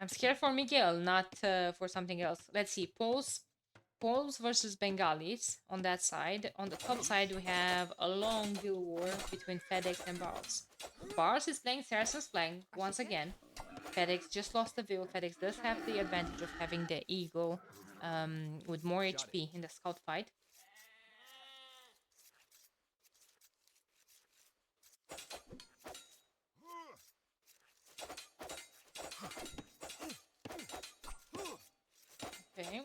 I'm scared for Miguel, not for something else. Let's see. Polls Poles versus Bengalis on that side. On the top side, we have a long bill war between FedEx and Barles. Barles is playing Saracen's flank once again. FedEx just lost the bill. FedEx does have the advantage of having the Eagle with more HP in the scout fight. Okay.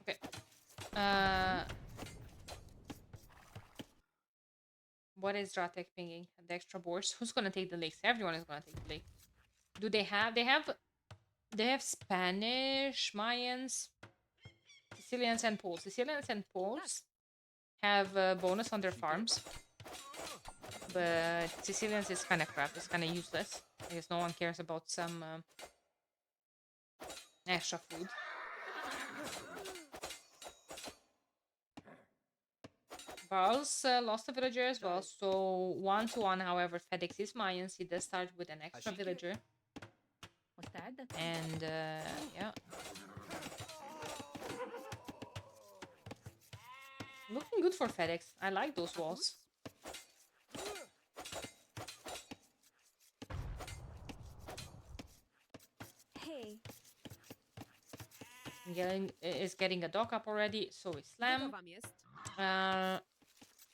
Okay. What is Dratek pinging? The extra boards? Who's gonna take the lakes? Everyone is gonna take the lake. Do they have? They have Spanish, Mayans, Sicilians, and Poles. Sicilians and Poles have a bonus on their farms, but Sicilians is kind of crap. It's kind of useless because no one cares about some extra food. Barles lost a villager as well, so 1-1. However, FedEx is Mayans. He does start with an extra villager. And yeah. Looking good for FedEx. I like those walls. Hey. Is getting a dock up already, so is Slam.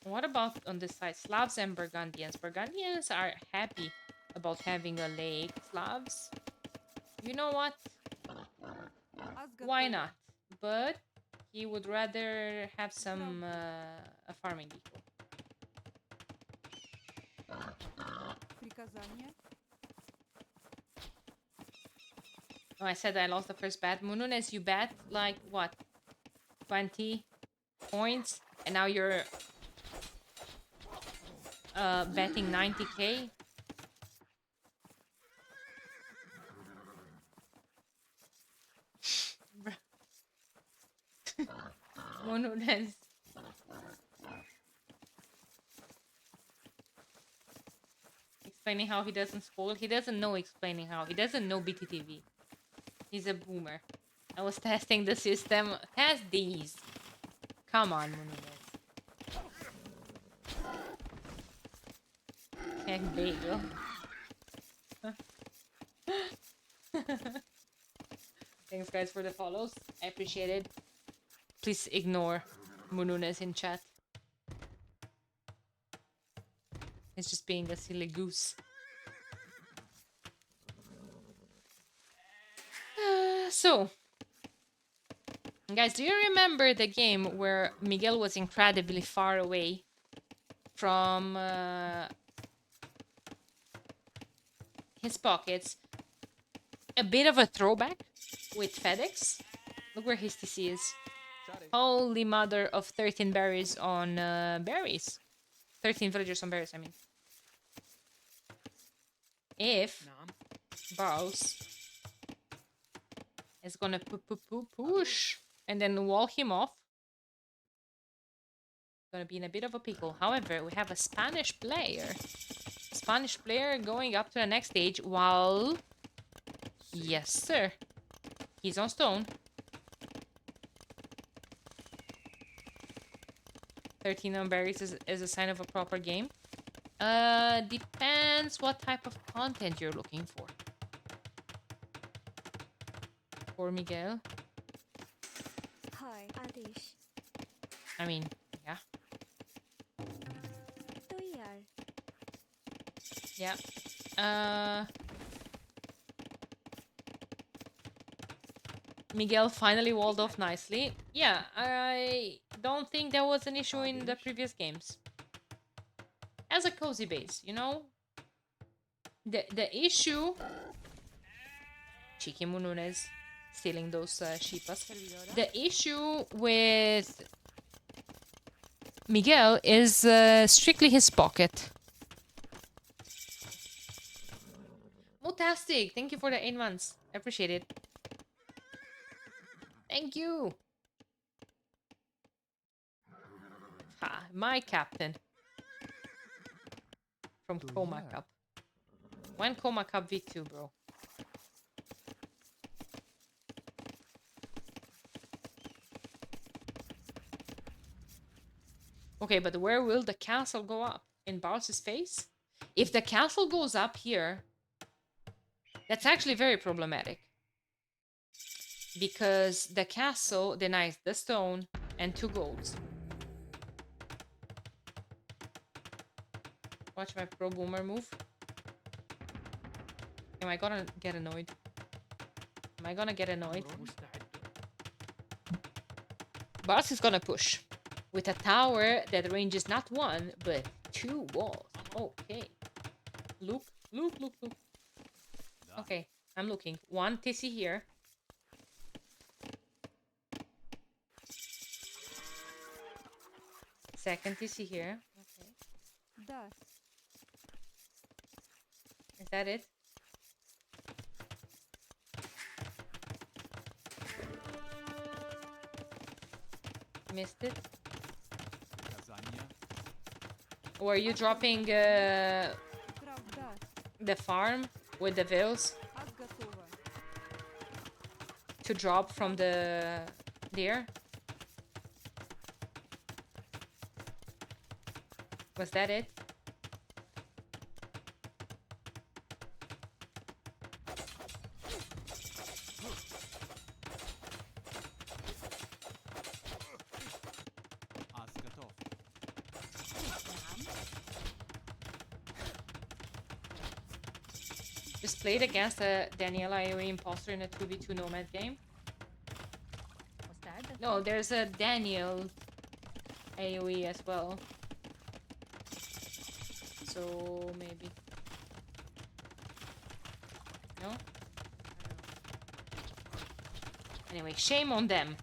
What about on this side? Slavs and Burgundians. Burgundians are happy about having a lake. Slavs, you know what? Why not? But he would rather have some a farming equal. Oh, I said I lost the first bet. Mununes, you bet like what? 20 points, and now you're betting 90k. Mununes. Explaining how he doesn't spoil. He doesn't know explaining how. He doesn't know BTTV. He's a boomer. I was testing the system. Test these. Come on, Mununes. Okay, there you go. Thanks, guys, for the follows. I appreciate it. Please ignore Mununes in chat. He's just being a silly goose. So, guys, do you remember the game where Miguel was incredibly far away from his pockets? A bit of a throwback with FedEx. Look where his TC is. Holy mother of 13 berries on berries. 13 villagers on berries, I mean. If Barles is gonna push and then wall him off, gonna be in a bit of a pickle. However, we have a Spanish player. Spanish player going up to the next stage while... Yes, sir. He's on stone. 13 on berries is a sign of a proper game. Depends what type of content you're looking for. For Miguel. Hi, Adish. I mean, yeah. Yeah. Miguel finally walled off nicely. Yeah, I don't think there was an issue in the previous games. As a cozy base, you know? The issue... Chiqui Mununes stealing those sheepas. The issue with Miguel is strictly his pocket. Mutastic, thank you for the 8 months. I appreciate it. Thank you. Ha, my captain. From Coma Cup. When Coma Cup V2, bro? Okay, but where will the castle go up? In Barles' face? If the castle goes up here, that's actually very problematic. Because the castle denies the stone and 2 golds. Watch my pro boomer move. Am I gonna get annoyed? Am I gonna get annoyed? Barles is gonna push. With a tower that ranges not 1, but 2 walls. Okay. Look. Okay, I'm looking. 1 TC here. Second TC here. Okay. Is that it? Missed it. Or are you dropping the farm with the veils to drop from the deer? Was that it? Just played against a Daniela AoE imposter in a 2v2 Nomad game. What's that? No, there's a Daniel AoE as well. So maybe. No? Anyway, shame on them.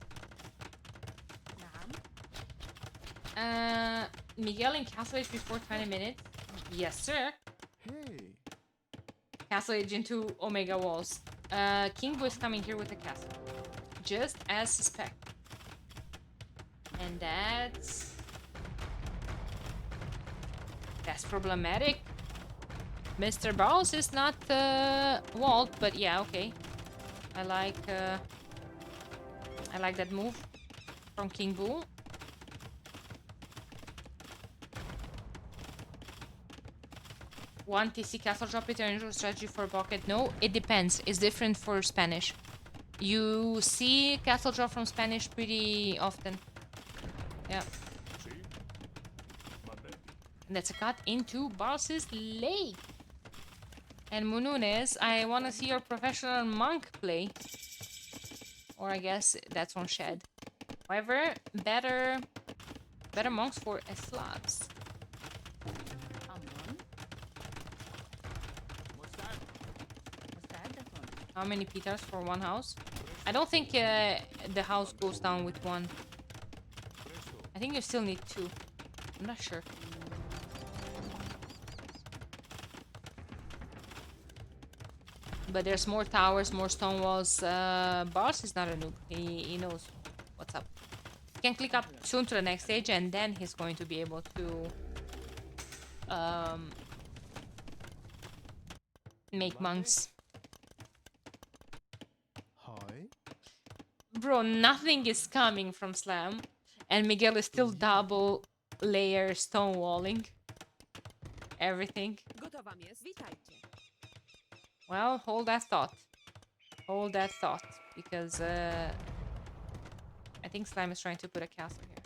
Miguel in Castle Age before 20 minutes. Yes, sir. Hey. Castle Age into Omega Walls. King Boo is coming here with the castle. Just as suspect. And that's problematic. Mr. Barles is not walled, but yeah, okay. I like that move from King Boo. One TC castle drop it unusual strategy for bucket. No, it depends. It's different for Spanish. You see castle drop from Spanish pretty often. Yeah. And that's a cut into Barles' leg. And Mununes, I want to see your professional monk play. Or I guess that's on Shed. However, better monks for Slavs. How many peters for one house? I don't think the house goes down with 1. I think you still need 2. I'm not sure. But there's more towers, more stone walls. Barles is not a noob. He knows what's up. He can click up soon to the next stage and then he's going to be able to make monks. Hi. Bro, nothing is coming from Slam. And Miguel is still double layer stonewalling everything. Well, hold that thought. Hold that thought. Because I think Slime is trying to put a castle here.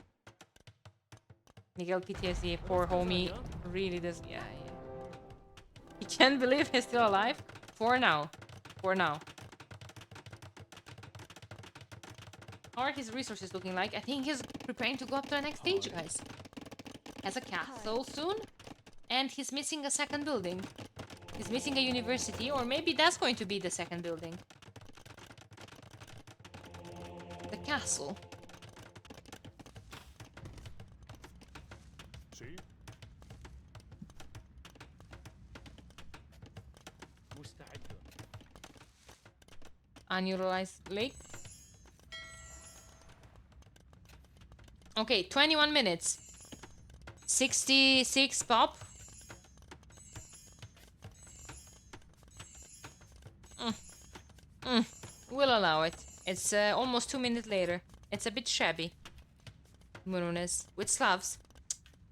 Miguel PTSD, poor homie. Really does. Yeah. He can't believe he's still alive. For now. For now. How are his resources looking like? I think he's preparing to go up to the next stage, guys. Has a castle soon. And he's missing a second building. He's missing a university, or maybe that's going to be the second building. The castle. Unutilized lake. Okay, 21 minutes. 66 pop. We'll allow it. It's almost 2 minutes later. It's a bit shabby. Murunes. With Slavs.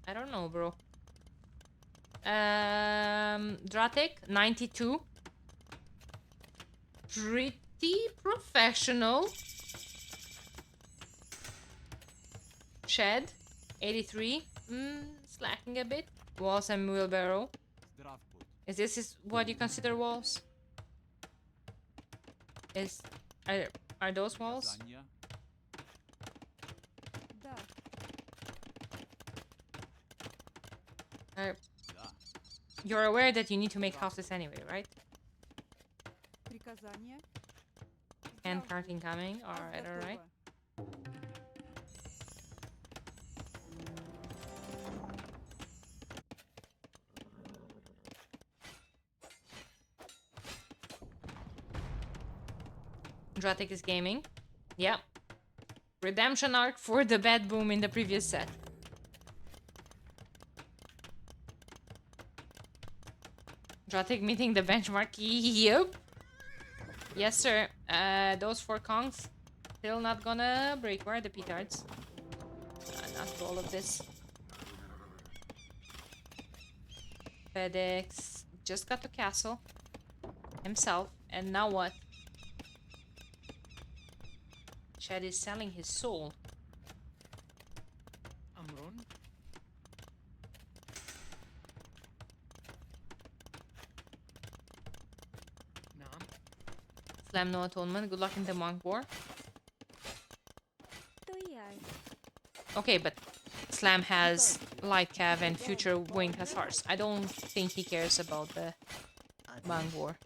I don't know, bro. Dratek, 92. Pretty professional. Shed, 83. Slacking a bit. Walls and wheelbarrow. Is this what you consider walls? Are those walls? Да. You're aware that you need to make houses anyway, right? Приказание. Hand cart incoming. Alright, alright. Dratic is gaming. Yep. Redemption arc for the bad boom in the previous set. Dratic meeting the benchmark. Yep. Yes, sir. Those 4 Kongs still not gonna break. Where are the petards? Not all of this. FedEx just got to castle himself, and now what? Chad is selling his soul. Amron? Naam? Slam no atonement. Good luck in the monk war. Okay, but Slam has light cav and future wing has hearts. I don't think he cares about the monk war.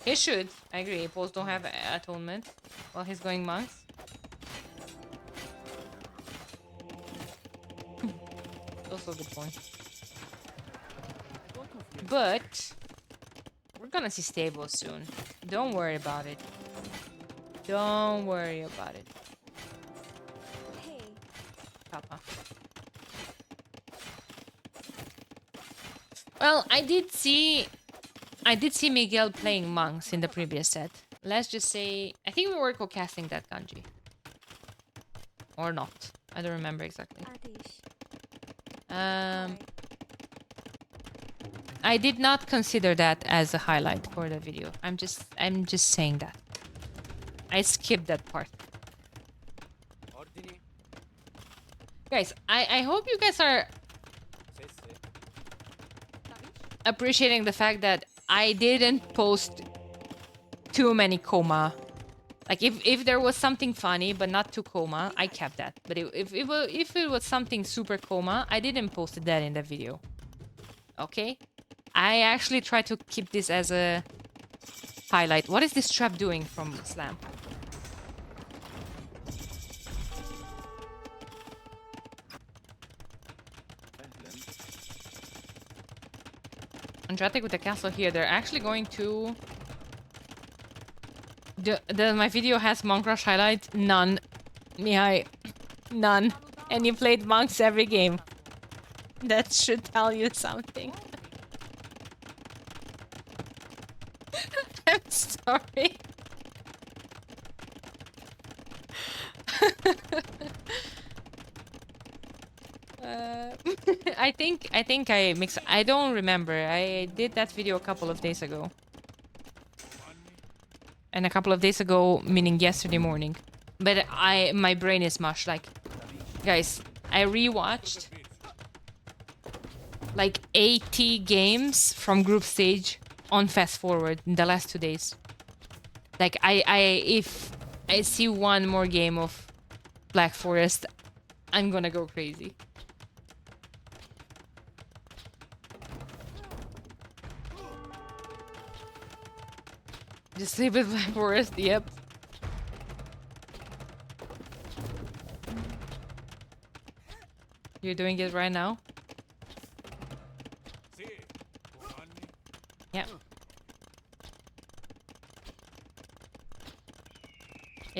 He should. I agree. Poles don't have atonement while he's going monks. Also a good point. But we're gonna see stables soon. Don't worry about it. Don't worry about it. Hey. Papa. Well, I did see Miguel playing monks in the previous set. Let's just say I think we were co-casting that kanji. Or not. I don't remember exactly. I did not consider that as a highlight for the video. I'm just saying that. I skipped that part. Guys, I hope you guys are appreciating the fact that I didn't post too many coma. Like if there was something funny but not too coma, I kept that. But if it was something super coma, I didn't post that in the video. Okay? I actually try to keep this as a highlight. What is this trap doing from Slam? Andratic with the castle here. They're actually going to... my video has Monk Rush highlight? None. Mihai. None. And you played monks every game. That should tell you something. I'm sorry. I think I mixed. I don't remember. I did that video a couple of days ago. And a couple of days ago, meaning yesterday morning. But my brain is mush. Like, guys, I rewatched like 80 games from group stage on fast forward in the last 2 days. Like, if I see one more game of Black Forest, I'm gonna go crazy. Just sleep with Black Forest, yep. You're doing it right now? Yep.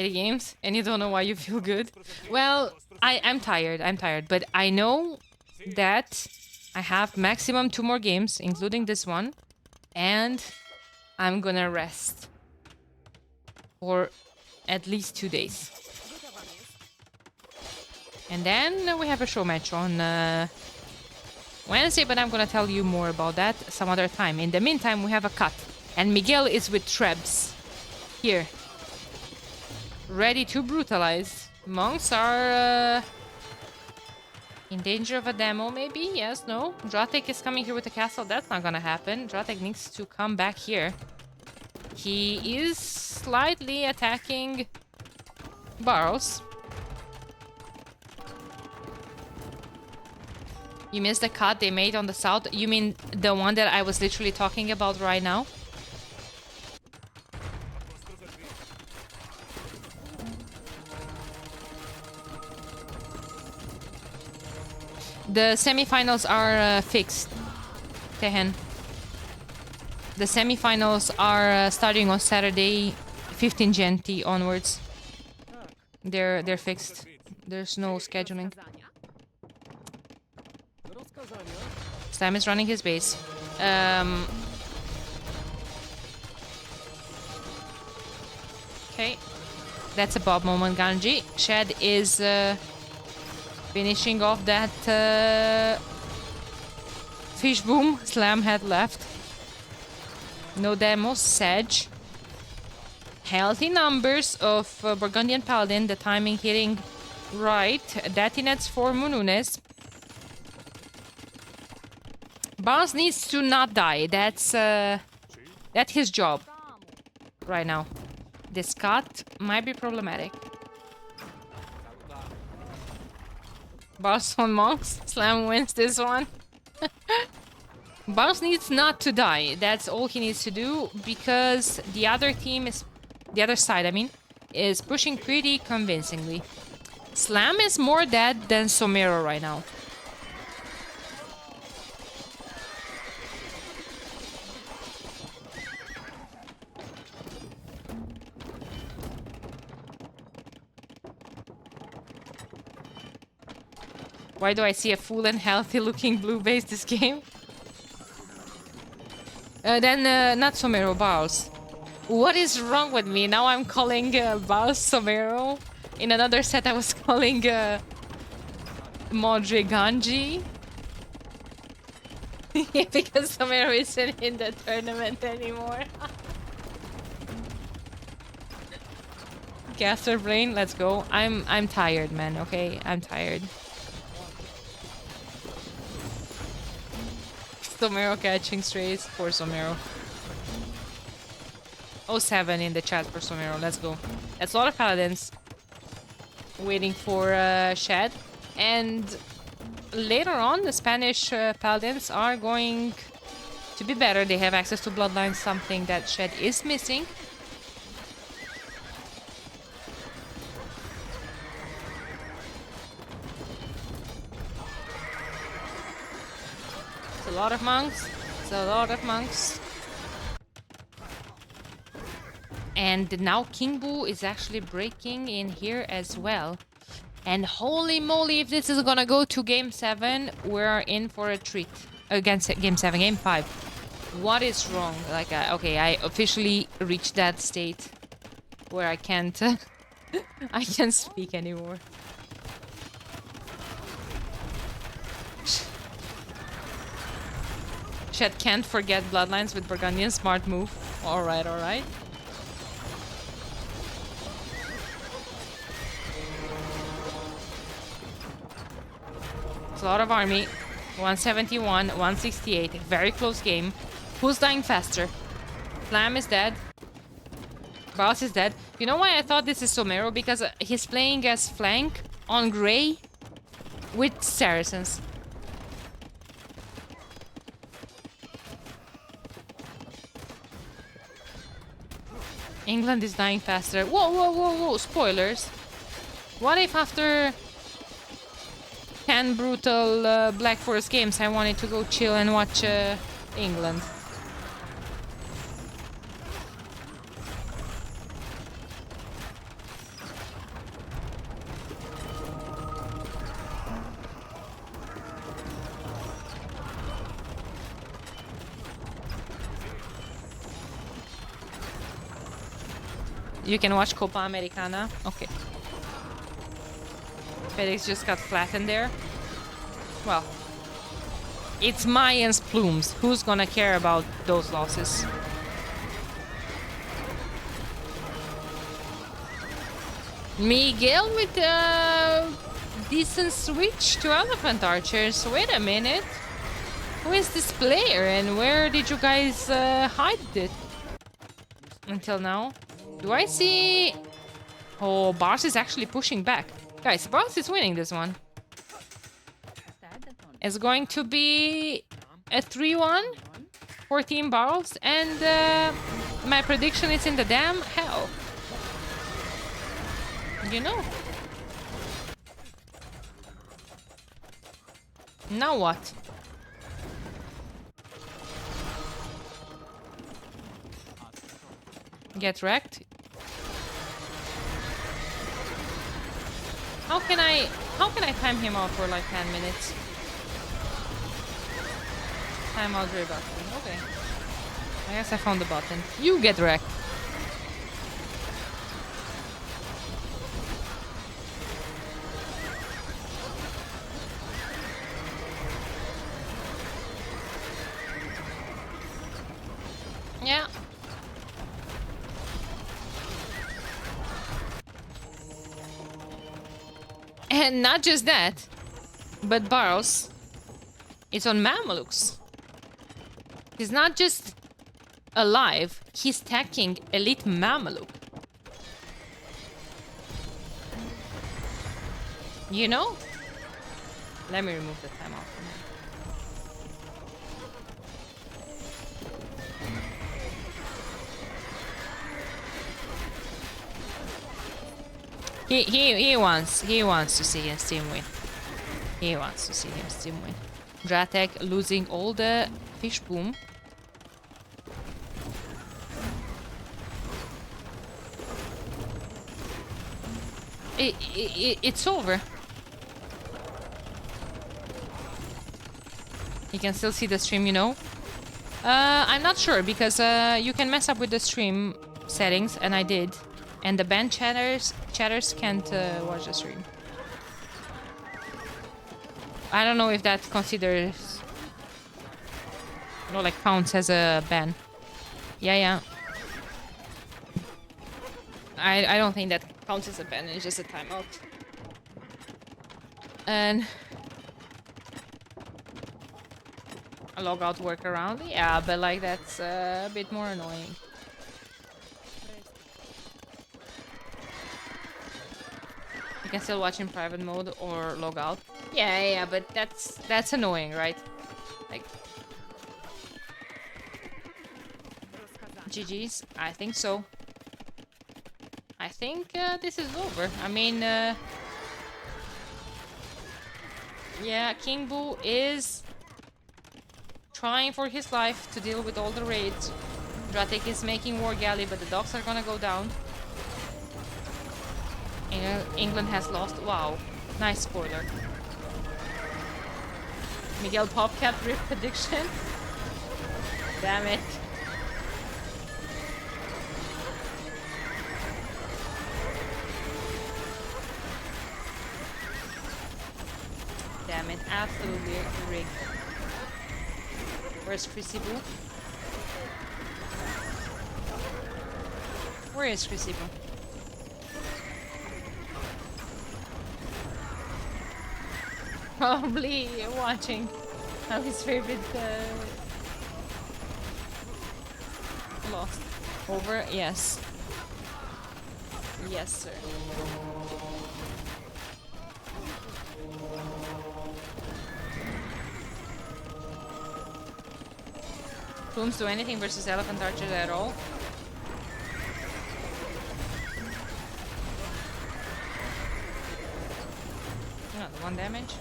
80 games, and you don't know why you feel good? Well, I'm tired. I'm tired, but I know that I have maximum 2 more games, including this one, and I'm gonna rest for at least 2 days. And then we have a show match on Wednesday, but I'm gonna tell you more about that some other time. In the meantime, we have a cut, and Miguel is with Trebs here, ready to brutalize. Monks are in danger of a demo, maybe? Yes, no? Dratek is coming here with a castle. That's not gonna happen. Dratek needs to come back here. He is slightly attacking Barles. You missed the cut they made on the south? You mean the one that I was literally talking about right now? The semifinals are fixed, Tehen. The semifinals are starting on Saturday, 15 GMT onwards. They're fixed. There's no scheduling. Slam is running his base. Okay, that's a Bob moment, Ganji. Shed is finishing off that fish boom Slam had left. No demos, Sedge. Healthy numbers of Burgundian Paladin, the timing hitting right. Datinets for Mununes. Barles needs to not die. That's his job right now. This cut might be problematic. Barles on Monks. Slam wins this one. Barles needs not to die. That's all he needs to do, because the other team is... the other side, I mean, is pushing pretty convincingly. Slam is more dead than Somero right now. Why do I see a full and healthy looking blue base this game? Not Somero, Barles. What is wrong with me? Now I'm calling Barles Somero. In another set I was calling Modre Ganji. Yeah, because Somero isn't in the tournament anymore. Gaster brain, let's go. I'm tired, man, okay? I'm tired. Somero catching strays for Somero. 07 in the chat for Somero, let's go. That's a lot of paladins waiting for Shed. And later on, the Spanish paladins are going to be better. They have access to bloodlines, something that Shed is missing. It's a lot of monks. It's a lot of monks. And now King Boo is actually breaking in here as well. And holy moly, if this is gonna go to Game 7, we're in for a treat. Against Game 7, Game 5. What is wrong? Like, okay, I officially reached that state where I can't... I can't speak anymore. Chat can't forget Bloodlines with Burgundian. Smart move. Alright, alright. A lot of army. 171, 168. Very close game. Who's dying faster? Slam is dead. Barles is dead. You know why I thought this is Somero? Because he's playing as flank on Grey with Saracens. England is dying faster. Whoa, whoa, whoa, whoa. Spoilers. What if after 10 brutal Black Forest games I wanted to go chill and watch England? You can watch Copa Americana. Okay. Felix just got flattened there. Well, it's Mayan's plumes. Who's gonna care about those losses? Miguel with a decent switch to elephant archers. Wait a minute. Who is this player and where did you guys hide it until now? Do I see... Oh, Barles is actually pushing back. Guys, Barles is winning this one. It's going to be a 3-1 for Team Barles, and my prediction is in the damn hell. You know. Now what? Get wrecked. How can I time him out for like 10 minutes? Time out button. Okay. I guess I found the button. You get wrecked. Yeah. And not just that, but Barles is on Mamelukes. He's not just alive, he's stacking elite Mameluk. You know? Let me remove the timeout from him. He wants to see his team win. He wants to see his team win. Dratek losing all the fish boom. It's over. You can still see the stream, you know. I'm not sure because you can mess up with the stream settings, and I did. And the band chatters can't watch the stream. I don't know if that considers, you know, like counts as a ban. Yeah. I don't think that counts as a ban. It's just a timeout. And a logout workaround. Yeah, but like that's a bit more annoying. You can still watch in private mode or log out. Yeah, but that's annoying, right? Like, GG's. I think so. I think this is over. I mean, yeah, King Boo is trying for his life to deal with all the raids. Dratek is making War Galley, but the dogs are gonna go down. England has lost. Wow, nice spoiler. Miguel Popcat rip prediction. Damn it. Damn it, absolutely rigged. Where's Chrissy Boo? Where is Chrissy Boo? Probably watching his favorite Lost. Over? Yes. Yes, sir. Plumes do anything versus elephant archers at all? No, 1 damage.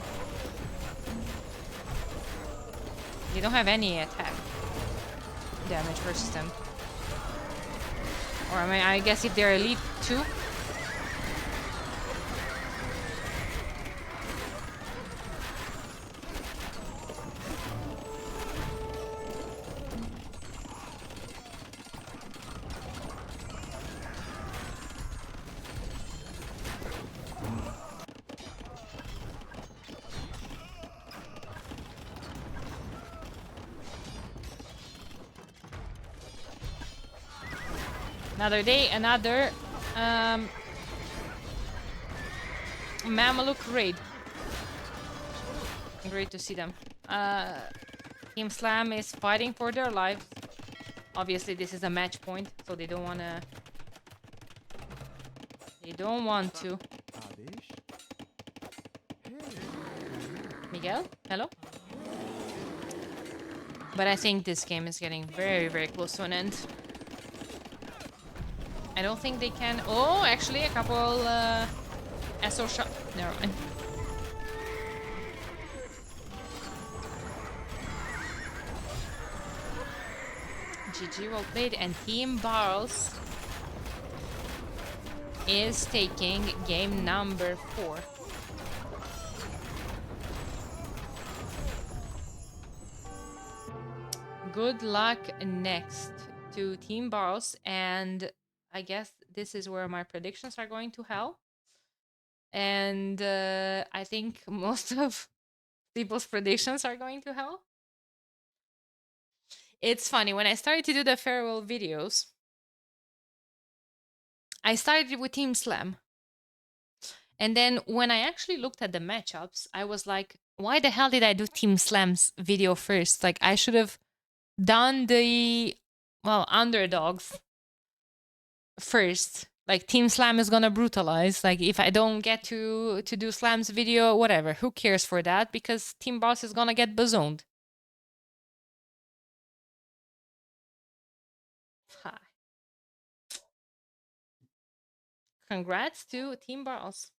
They don't have any attack damage versus them. Or I mean, I guess if they're elite too. Another day, another Mameluke raid. Great to see them. Team Slam is fighting for their lives. Obviously, this is a match point, so they don't wanna. They don't want to. Miguel, hello. But I think this game is getting very, very close to an end. I don't think they can. Oh, actually, a couple SO shot. Never mind. GG, well played. And Team Barles is taking game number 4. Good luck next to Team Barles, and I guess this is where my predictions are going to hell. And I think most of people's predictions are going to hell. It's funny, when I started to do the farewell videos, I started with Team Slam. And then when I actually looked at the matchups, I was like, why the hell did I do Team Slam's video first? Like, I should have done the, well, underdogs first. Like, Team Slam is gonna brutalize. Like, if I don't get to do Slam's video, whatever. Who cares for that? Because Team Boss is gonna get bazoned. Hi. Congrats to Team Barles.